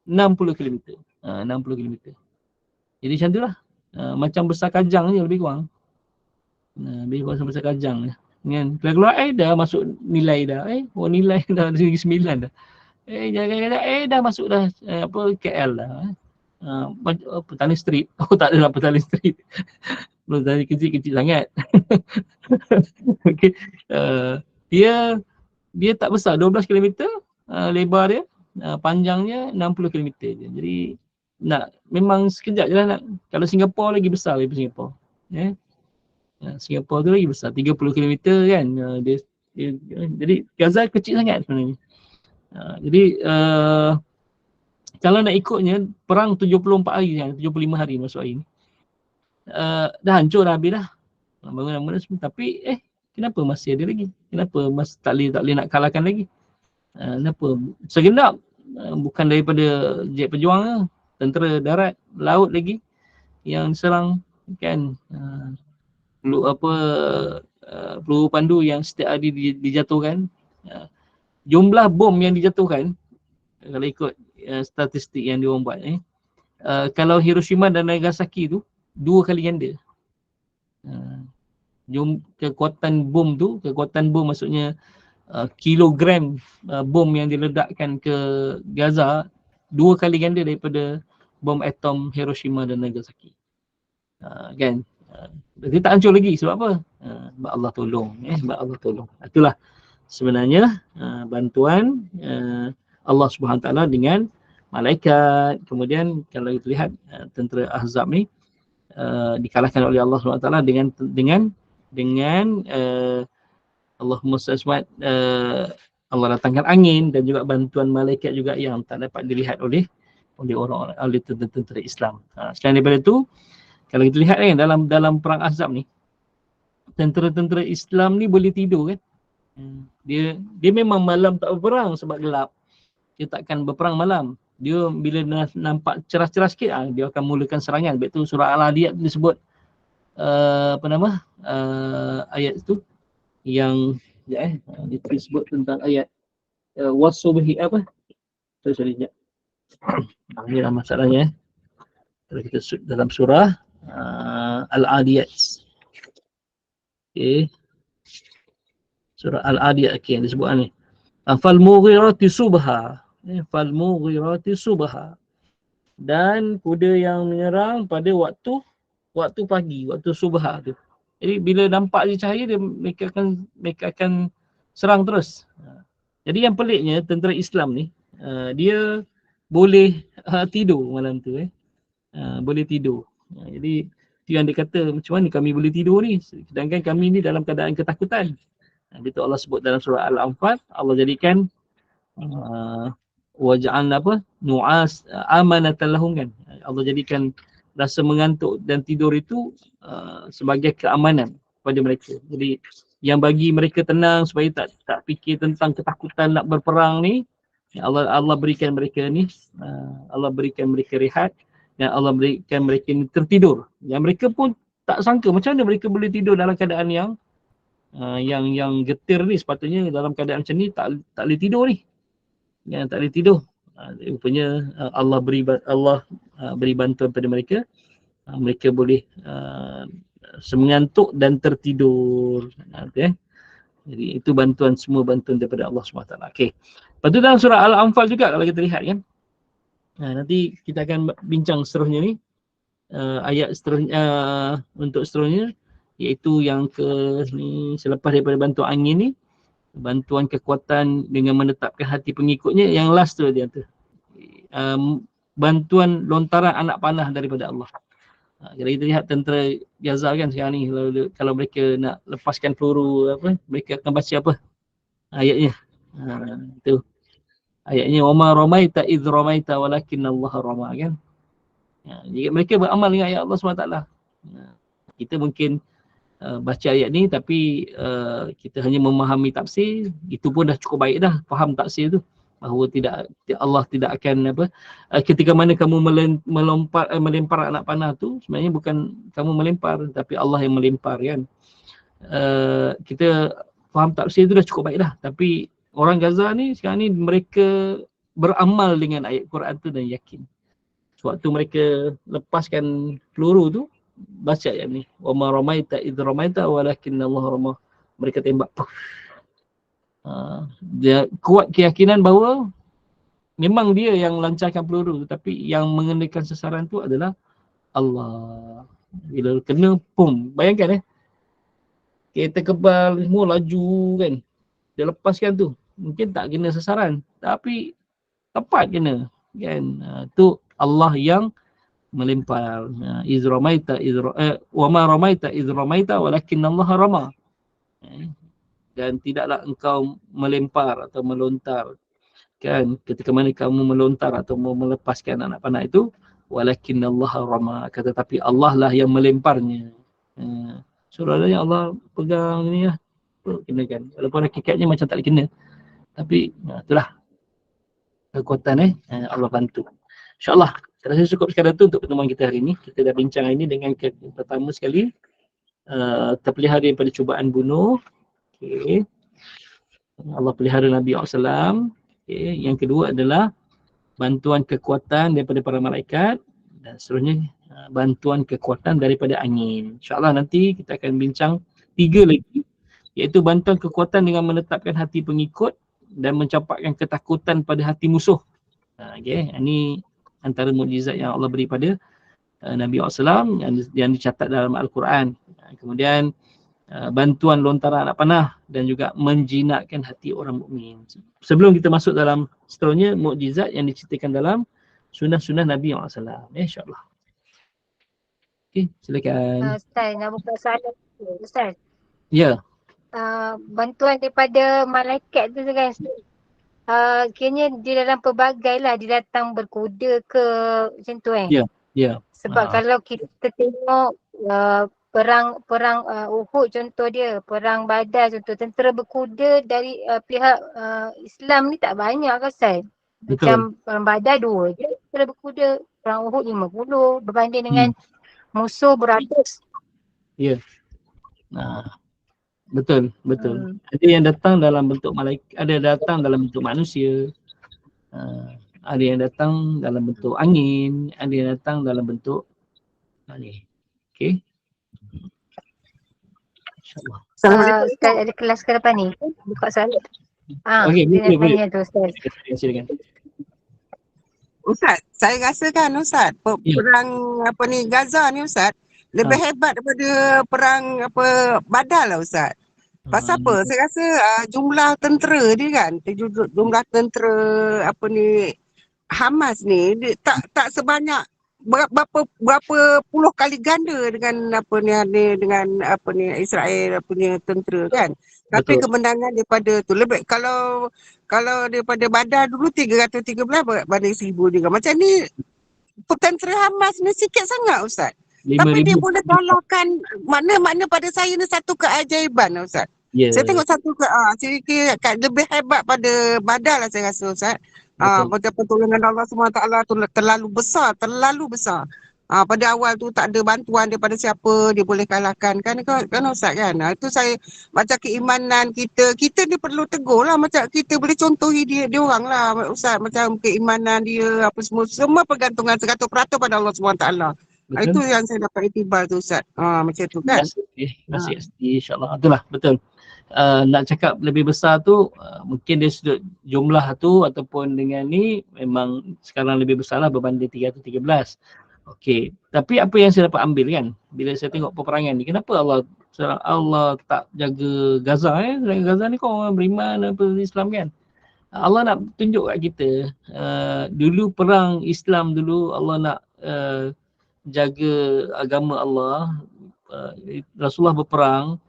60 km. 60 km. Jadi macam tu lah. Macam besar Kajang je lebih kurang. Lebih kurang besar Kajang je. Kan? Keluar air dah masuk nilai dah. Nilai dah Negeri Sembilan dah. Jangan-jangan dah masuk dah KL dah. Petaling Street. Tak adalah Petaling Street. Petaling kecil-kecil sangat. Okay. Dia tak besar, 12 km lebar dia, panjangnya 60 km je. Jadi memang sekejap je lah nak. Kalau Singapura lagi besar daripada Singapura. Singapura tu lagi besar, 30 km kan. Jadi Gaza kecil sangat sebenarnya. Jadi kalau nak ikutnya, perang 74 hari, 75 hari masuk hari ni. Dah hancur dah, habis dah. Bangunan-bangunan semua. Tapi kenapa masih ada lagi? Kenapa masih tak boleh nak kalahkan lagi? Kenapa? Segenap bukan daripada jet pejuang ke, tentera darat, laut lagi yang diserang kan. Peluru pandu yang setiap hari dijatuhkan. Jumlah bom yang dijatuhkan, kalau ikut statistik yang diorang buat, kalau Hiroshima dan Nagasaki tu 2 kali ganda. Kekuatan bom maksudnya kilogram bom yang diledakkan ke Gaza 2 kali ganda daripada bom atom Hiroshima dan Nagasaki. Kan? Dia tak hancur lagi. Sebab apa? Sebab Allah tolong. Sebab Allah tolong. Itulah sebenarnya bantuan Allah SWT dengan malaikat. Kemudian kalau kita lihat tentera Ahzab ni dikalahkan oleh Allah SWT dengan Allahumma salli Allah datangkan angin dan juga bantuan malaikat juga yang tak dapat dilihat oleh orang-orang, oleh tentera Islam. Selain daripada itu, kalau kita lihat kan dalam perang Ahzab ni, tentera-tentera Islam ni boleh tidur kan. Dia memang malam tak berperang sebab gelap. Dia takkan berperang malam. Dia bila nampak cerah-cerah sikit, dia akan mulakan serangan. Sebab tu surah Al-Adiyat disebut ayat itu yang disebut tentang ayat wasubhi apa? Sorry sekejap. Ini lah masalahnya. Kalau kita dalam surah Al-Adiyat. Okay. Surah Al-Adiyat yang disebut ni. Fal-mughirati subha. Fal-mughirati subha. Dan kuda yang menyerang pada waktu pagi, waktu subha tu. Jadi bila nampak je cahaya dia, mereka akan serang terus. Jadi yang peliknya tentera Islam ni, dia boleh tidur malam tu. Boleh tidur. Jadi tu yang dia kata, macam mana kami boleh tidur ni sedangkan kami ni dalam keadaan ketakutan. Itu Allah sebut dalam surah Al-Anfal, Allah jadikan waja'alna apa? Nu'as amanatan lahum kan. Allah jadikan rasa mengantuk dan tidur itu sebagai keamanan kepada mereka. Jadi yang bagi mereka tenang supaya tak fikir tentang ketakutan nak berperang ni, Allah berikan mereka ni, Allah berikan mereka rehat dan Allah berikan mereka ni tertidur. Yang mereka pun tak sangka macam mana mereka boleh tidur dalam keadaan yang getir ni. Sepatutnya dalam keadaan macam ni tak boleh tidur ni. Yang tak boleh tidur. Rupanya Allah beri bantuan pada mereka. Mereka boleh semengantuk dan tertidur. Jadi itu semua bantuan daripada Allah SWT. Okey. Lepas tu dalam surah Al-Anfal juga kalau kita lihat kan. Nanti kita akan bincang seterusnya ni. Ayat seterusnya, untuk seterusnya iaitu yang ni selepas daripada bantuan angin ni, bantuan kekuatan dengan menetapkan hati pengikutnya. Yang last tu dia tu, bantuan lontaran anak panah daripada Allah. Kalau kita lihat tentera Gaza kan sekarang ni, kalau mereka nak lepaskan peluru mereka akan baca apa ayatnya? Itu ayatnya, wama ramaita idh ramaita walakin Allah rama kan. Jadi mereka beramal dengan ayat Allah SWT. Kita mungkin baca ayat ni tapi kita hanya memahami tafsir, itu pun dah cukup baik dah, faham tafsir tu, bahawa Allah tidak akan ketika mana kamu melempar anak panah tu, sebenarnya bukan kamu melempar tapi Allah yang melempar kan. Kita faham tafsir tu dah cukup baik dah, tapi orang Gaza ni sekarang ni mereka beramal dengan ayat Quran tu dan yakin. Sewaktu mereka lepaskan peluru tu, baca ayat ni, wama ramaita idh ramaita walakin Allah rama. Mereka tembak. Dia kuat keyakinan bahawa memang dia yang lancarkan peluru, tapi yang mengenakan sasaran tu adalah Allah. Bila kena, pum, bayangkan kereta kebal semua laju kan, dia lepaskan tu, mungkin tak kena sasaran tapi tepat kena kan. Tu Allah yang melempar. Iz ramaita wa ma ramaita iz ramaita walakin Allah rama. Dan tidaklah engkau melempar atau melontar kan ketika mana kamu melontar atau melepaskan anak panah itu, walakin Allah rama, tetapi Allah lah yang melemparnya. Sebenarnya Allah pegang ni lah, kena kan, walaupun hakikatnya macam tak boleh kena, tapi itulah kekuatan Allah bantu. InsyaAllah saya rasa cukup sekadar tu untuk pertemuan kita hari ini. Kita dah bincang ini dengan pertama sekali terpelihara daripada cubaan bunuh. Okay. Allah pelihara Nabi SAW. Okay. Yang kedua adalah bantuan kekuatan daripada para malaikat, dan seterusnya bantuan kekuatan daripada angin. InsyaAllah nanti kita akan bincang 3 lagi, iaitu bantuan kekuatan dengan menetapkan hati pengikut dan mencampakkan ketakutan pada hati musuh. Okay. Ini antara mukjizat yang Allah beri pada Nabi SAW yang dicatat dalam Al-Quran. Kemudian bantuan lontaran anak panah dan juga menjinakkan hati orang mukmin. Sebelum kita masuk dalam seterusnya mukjizat yang diceritakan dalam sunnah-sunnah Nabi SAW. InsyaAllah. Okay, silakan. Ustaz, nak buka soalan tu, Ustaz. Ya. Bantuan daripada malaikat tu kan, kiranya dia dalam pelbagai lah, dia datang berkuda ke macam tu Ya. Sebab kalau kita tengok perang Uhud contoh dia, perang Badar contoh, tentera berkuda dari pihak Islam ni tak banyak kan Ustaz? Macam perang Badar 2 je tentera berkuda, perang Uhud 50 berbanding dengan musuh beratus. Ya. Betul. Ada yang datang dalam bentuk malaikat, ada datang dalam bentuk manusia. Ada yang datang dalam bentuk angin, ada yang datang dalam bentuk ni. Okey. InsyaAllah. Ustaz ada kelas ke depan ni. Buka soalan. Okey, Dia nak boleh. tanya tu Ustaz. Silakan. Ustaz, saya rasakan Ustaz, Ya. perang Gaza ni Ustaz, lebih hebat daripada perang Badar lah Ustaz. Pasal apa? Saya rasa jumlah tentera dia kan, jumlah tentera Hamas ni dia tak sebanyak berapa puluh kali ganda dengan dengan Israel tentera kan. Tapi Betul. kemenangan daripada tu lebih kalau daripada Badar dulu 313 banding 1000 juga. Macam ni tentera Hamas ni sikit sangat Ustaz. Tapi dia 5,000. boleh kalahkan, makna pada saya ni satu keajaiban Ustaz. Ya. Saya tengok satu lebih hebat pada Badar lah saya rasa Ustaz. Macam pertolongan Allah SWT tu terlalu besar. Pada awal tu tak ada bantuan daripada siapa, dia boleh kalahkan kan Ustaz kan. Itu saya macam keimanan kita ni perlu tegur lah, macam kita boleh contohi dia orang lah Ustaz, macam keimanan dia apa semua pergantungan 100% pada Allah SWT. Itu yang saya dapat iktibar tu Ustaz. Macam tu kan. Masih insyaAllah. Itulah betul. Nak cakap lebih besar tu mungkin dari sudut jumlah tu ataupun dengan ni memang sekarang lebih besar lah berbanding 313. Okey, tapi apa yang saya dapat ambil kan bila saya tengok peperangan ni, kenapa Allah tak jaga Gaza Gaza ni kau orang beriman apa Islam kan. Allah nak tunjuk kat kita dulu perang Islam dulu Allah nak jaga agama Allah, Rasulullah berperang.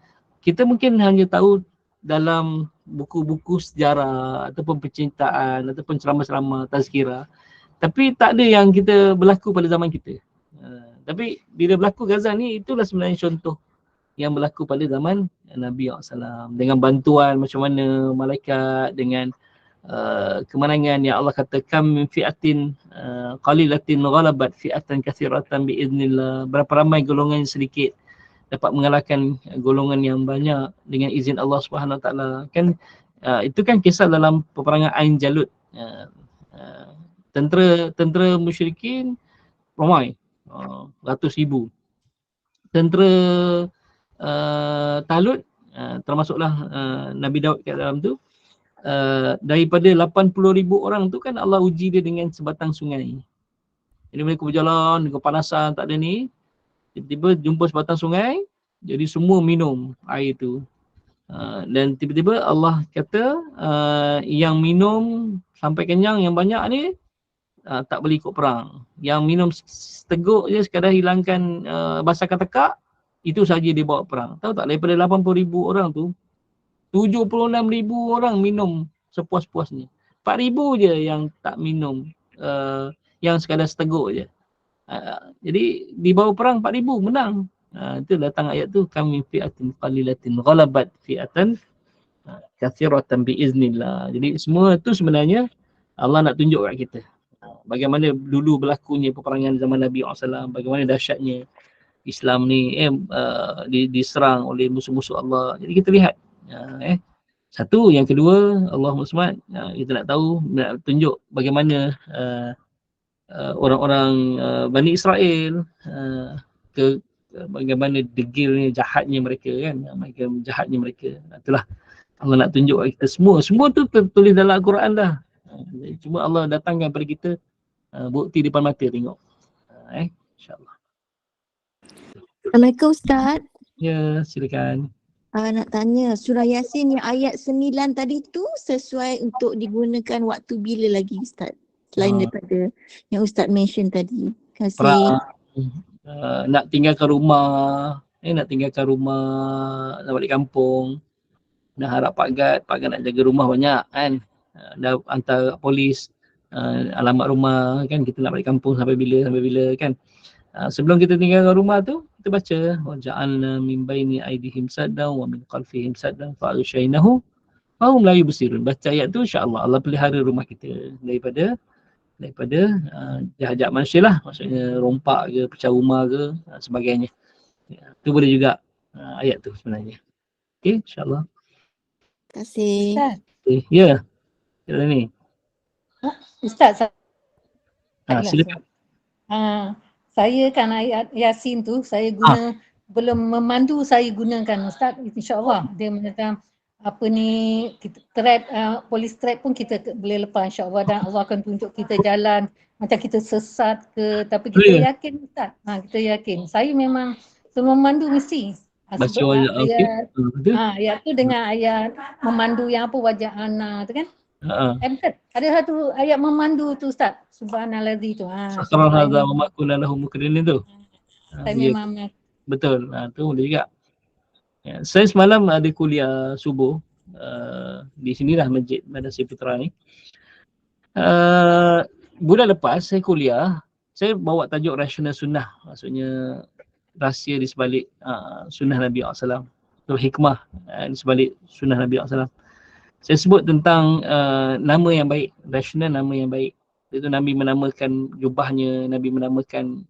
Kita mungkin hanya tahu dalam buku-buku sejarah ataupun percintaan ataupun ceramah-ceramah tazkirah, tapi tak ada yang kita berlaku pada zaman kita. Tapi bila berlaku Gaza ni, itulah sebenarnya contoh yang berlaku pada zaman Nabi SAW, dengan bantuan macam mana malaikat, dengan kemenangan yang Allah kata kam min fi'atin qalilatin ghalabat fi'atan katsiratan biiznillah. Berapa ramai golongan yang sedikit dapat mengalahkan golongan yang banyak dengan izin Allah Subhanahu Wa Taala. Kan itu kan kisah dalam peperangan Ain Jalut. Tentera musyrikin ramai, ratus ribu. Tentera Talut termasuklah Nabi Daud kat dalam tu, daripada 80,000 orang tu kan Allah uji dia dengan sebatang sungai. Jadi mereka berjalan, kepanasan tak ada ni, tiba-tiba jumpa sebatang sungai, jadi semua minum air tu. Dan tiba-tiba Allah kata yang minum sampai kenyang yang banyak ni tak boleh ikut perang. Yang minum seteguk je sekadar hilangkan basahkan tekak, itu saja dia bawa perang. Tahu tak, daripada 80,000 orang tu 76,000 orang minum sepuas-puasnya. 4,000 je yang tak minum, yang sekadar seteguk je. Jadi di bawah perang 4,000 menang. Itu datang ayat tu, kami fi'atin qalilatin ghalabat fi'atan katsiratan biiznillah. Jadi semua tu sebenarnya Allah nak tunjuk kat kita bagaimana dulu berlakunya peperangan zaman Nabi SAW, bagaimana dahsyatnya Islam ni diserang oleh musuh-musuh Allah. Jadi kita lihat satu, yang kedua, Allahumma SWT, kita nak tahu, nak tunjuk bagaimana orang-orang Bani Israel bagaimana degilnya, jahatnya mereka kan, jahatnya mereka. Itulah Allah nak tunjuk kat kita semua tu tertulis dalam Al-Quran dah. Cuma Allah datangkan pada kita bukti depan mata tengok. InsyaAllah. Assalamualaikum Ustaz. Ya, silakan. Nak tanya, surah Yasin yang ayat 9 tadi tu sesuai untuk digunakan waktu bila lagi Ustaz? Selain daripada yang Ustaz mention tadi. Kasih. Nak tinggalkan rumah, nak balik kampung, nak harap Pak Gad nak jaga rumah banyak kan, dah hantar polis alamat rumah kan, kita nak balik kampung sampai bila kan. Sebelum kita tinggalkan rumah tu, kita baca waja'alna min baini aydihim saddan wa min khalfihim saddan fa aghshainahu fa hum la yubsirun. Baca ayat tu, insya-Allah Allah pelihara rumah kita daripada jahat-jahat manusia lah, maksudnya rompak ke, pecah rumah ke, sebagainya. Tu boleh juga ayat tu sebenarnya. Okey, insya-Allah. Terima kasih. Ustaz. Ya. Kita ni. Ustaz. Silakan. Saya kan ayat Yasin tu saya guna belum memandu saya gunakan Ustaz, insyaAllah dia mengatakan apa ni kita thread polis thread pun kita boleh lepas insyaAllah, dan Allah akan tunjuk kita jalan macam kita sesat ke, tapi kita yakin Ustaz, kita yakin. Saya memang sebelum memandu mesti Baca ayat. ayat tu dengan ayat memandu yang apa wajah ana tu kan. Betul. Ada satu ayat memandu tu Ustaz, subhanalladzi tu. Sakral hadza wa ma kunna lahu muqrinin tu. Saya memang betul. Tu boleh juga. Ya, saya semalam ada kuliah subuh di sinilah Masjid Madrasah Putra ni. Bulan lepas saya kuliah, saya bawa tajuk rasional sunnah, maksudnya rahsia di sebalik sunnah Nabi SAW, atau hikmah di sebalik sunnah Nabi SAW. Saya sebut tentang nama yang baik, rasional nama yang baik. Itu Nabi menamakan jubahnya, Nabi menamakan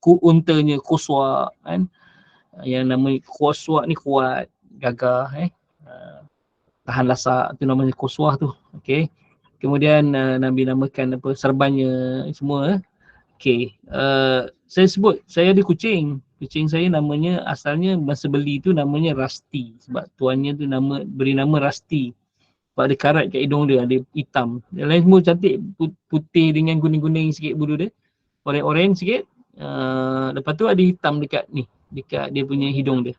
untanya Quswa kan. Yang nama Quswa ni kuat, gagah tahan lasak, tu namanya Quswa tu. Okey. Kemudian Nabi namakan apa serbannya semua. Okey. Saya sebut saya ada kucing. Kucing saya namanya asalnya masa beli tu namanya Rusty, sebab tuannya tu beri nama Rusty. Sebab ada karat kat hidung dia, ada hitam. Yang lain semua cantik, putih dengan kuning-kuning sikit bulu dia. Oren-oren sikit. Lepas tu ada hitam dekat dia punya hidung dia.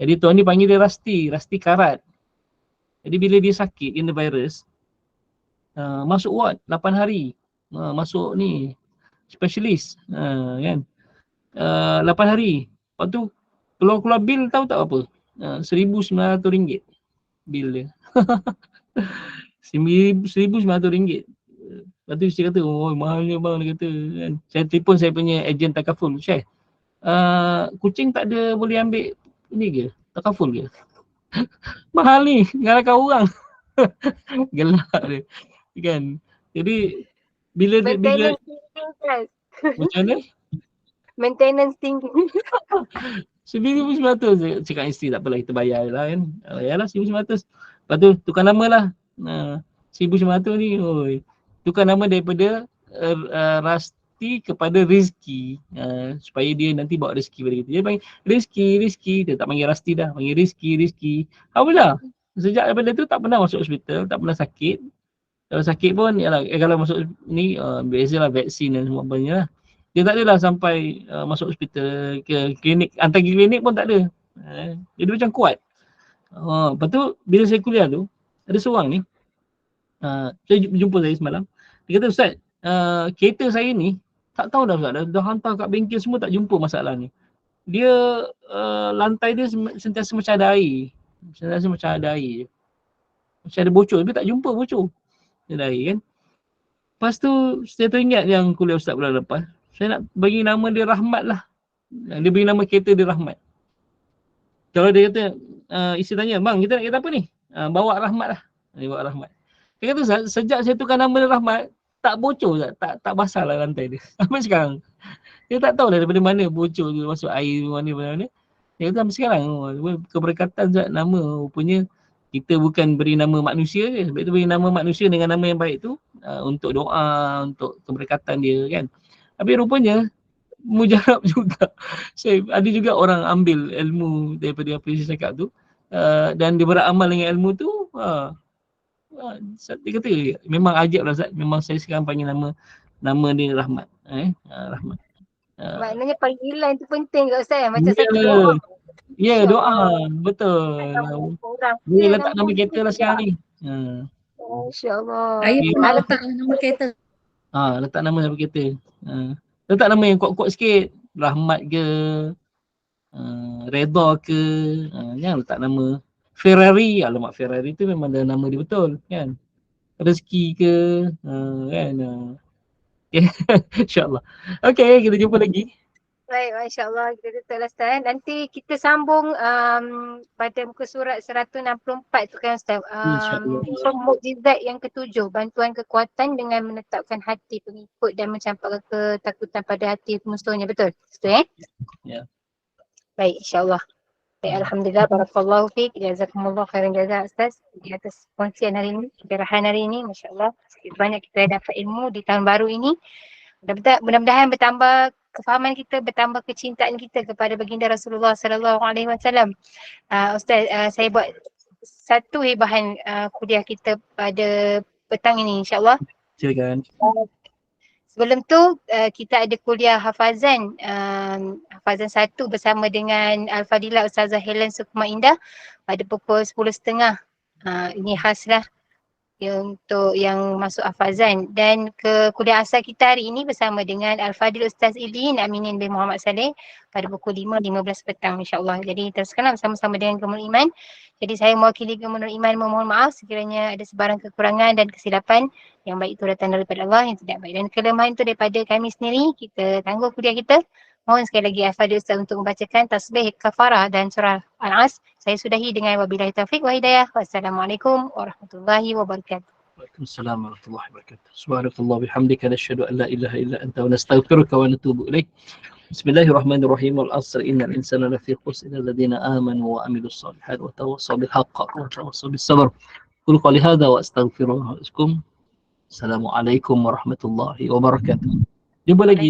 Jadi tuan ni panggil dia Rusty karat. Jadi bila dia sakit, kena virus, masuk ward 8 hari. Masuk ni specialist kan. 8 hari. Lepas tu keluar bil tahu tak apa? RM1,900 bil dia. RM1,900. Lepas tu saya kata, oh mahalnya bang, dia kata kan. Saya telefon saya punya ejen takaful, Syekh. Kucing tak ada boleh ambil ni ke? Takaful ke? Mahal ni, ngalahkan orang. Gelak dia. Kan? Jadi bila Maintenance tinggi kan? macam mana? Maintenance tinggi. RM1,900 saya cakap isteri, tak apalah kita bayar je lah kan. Bayarlah RM1,900. Lepas tu tukar nama lah. RM1,900 ni, oi. Tukar nama daripada Rusty kepada Rizki. Supaya dia nanti bawa rezeki pada kita. Dia panggil Rizki. Dia tak panggil Rusty dah. Panggil Rizki. Alhamdulillah. Sejak daripada tu tak pernah masuk hospital, tak pernah sakit. Kalau sakit pun, yalah, kalau masuk ni, biasalah vaksin dan semua banyak lah. Dia tak adalah sampai masuk hospital ke klinik, hantar pergi klinik pun tak ada. Dia macam kuat. Lepas tu, bila saya kuliah tu, ada seorang ni, saya jumpa saya semalam. Dia kata, Ustaz, kereta saya ni, tak tahu dah Ustaz, dah hantar kat bengkel semua tak jumpa masalah ni. Dia, lantai dia sentiasa macam ada air. Macam ada air je. Macam ada bocor, tapi tak jumpa bocor. Ada air kan. Lepas tu, saya teringat yang kuliah Ustaz bulan lepas. Saya nak bagi nama dia Rahmat lah. Dia bagi nama kereta dia Rahmat. Kalau dia kata, isteri tanya, bang kita nak kereta apa ni? Bawa Rahmat lah. Dia bawa Rahmat. Dia kata, sejak saya tukar nama dia Rahmat, tak bocor, tak basah lah lantai dia. Sampai sekarang. Dia tak tahu lah daripada mana bocor tu, masuk air mana. Dia kata sampai sekarang, keberkatan Zat nama. Rupanya kita bukan beri nama manusia je. Sebab itu beri nama manusia dengan nama yang baik tu untuk doa, untuk keberkatan dia kan. Tapi rupanya mujarab juga. Ada juga orang ambil ilmu daripada apa yang saya cakap tu dan dia beramal dengan ilmu tu. Dia kata memang ajab lah Zat. Memang saya sekarang panggil nama dia Rahmat. Rahmat. Maknanya panggilan tu penting kat Ustaz. Macam satu doa. Ya, doa. Betul. Boleh letak nama kereta lah sekarang ni. InsyaAllah. Saya pun nak letak nama kereta. Letak nama kereta. Letak nama yang kuat-kuat sikit. Rahmat ke, Redha ke. Jangan letak nama Ferrari. Alamak, Ferrari tu memang dah nama dia betul kan. Rezeki ke, kan. InsyaAllah. Okay, kita jumpa lagi. Baik, insyaAllah kita tutup lah Ustaz. Nanti kita sambung pada muka surat 164 tu kan Ustaz. Mukjizat yang ketujuh, bantuan kekuatan dengan menetapkan hati pengikut dan mencampakkan ketakutan pada hati musuhnya. Betul? Betul Ya. Baik, insyaAllah. Baik, alhamdulillah, barakallahu fiik, jazakumullah khairan jazak Ustaz di atas kongsian hari ini, pencerahan hari ini, masya-Allah. Banyak kita dapat ilmu di tahun baru ini. Mudah-mudahan bertambah kefahaman kita, bertambah kecintaan kita kepada baginda Rasulullah sallallahu alaihi wasallam. Ustaz, saya buat satu bahan kuliah kita pada petang ini insya-Allah. Silakan. Sebelum tu kita ada kuliah hafazan, hafazan 1 bersama dengan Al-Fadilah Ustazah Helen Sukma Indah pada pukul 10.30. Ini khaslah untuk yang masuk hafazan. Dan ke kuliah asal kita hari ini bersama dengan Al-Fadil Ustaz Idin Aminin bin Muhammad Saleh pada pukul 5.15 petang insya-Allah. Jadi teruskanlah bersama-sama dengan Gemul Iman. Jadi saya mewakili Gemul Iman memohon maaf sekiranya ada sebarang kekurangan dan kesilapan. Yang baik itu datang daripada Allah, yang tidak baik dan kelemahan itu daripada kami sendiri. Kita tangguh kuliah kita. Mohon sekali lagi Al-Fadil Ustaz untuk membacakan tasbih kafarah dan surah Al-As. Saya sudahi dengan wabillahi taufiq wa hidayah. Wassalamualaikum warahmatullahi wabarakatuh. Waalaikumsalam warahmatullahi wabarakatuh. Subhanakallah bihamdika nasyhadu an la ilaha illa anta wa nastaghfiruka wa natubu ilaik. Bismillahirrahmanirrahim. Wal 'asr innal insana lafi khusr illa alladziina aamanu wa 'amilus shalihaati wa tawassaw bil haqqi wa tawassaw bis sabr. Qul qali hadza wa astaghfirullah lakum. Assalamualaikum warahmatullahi wabarakatuh. Jumpa lagi.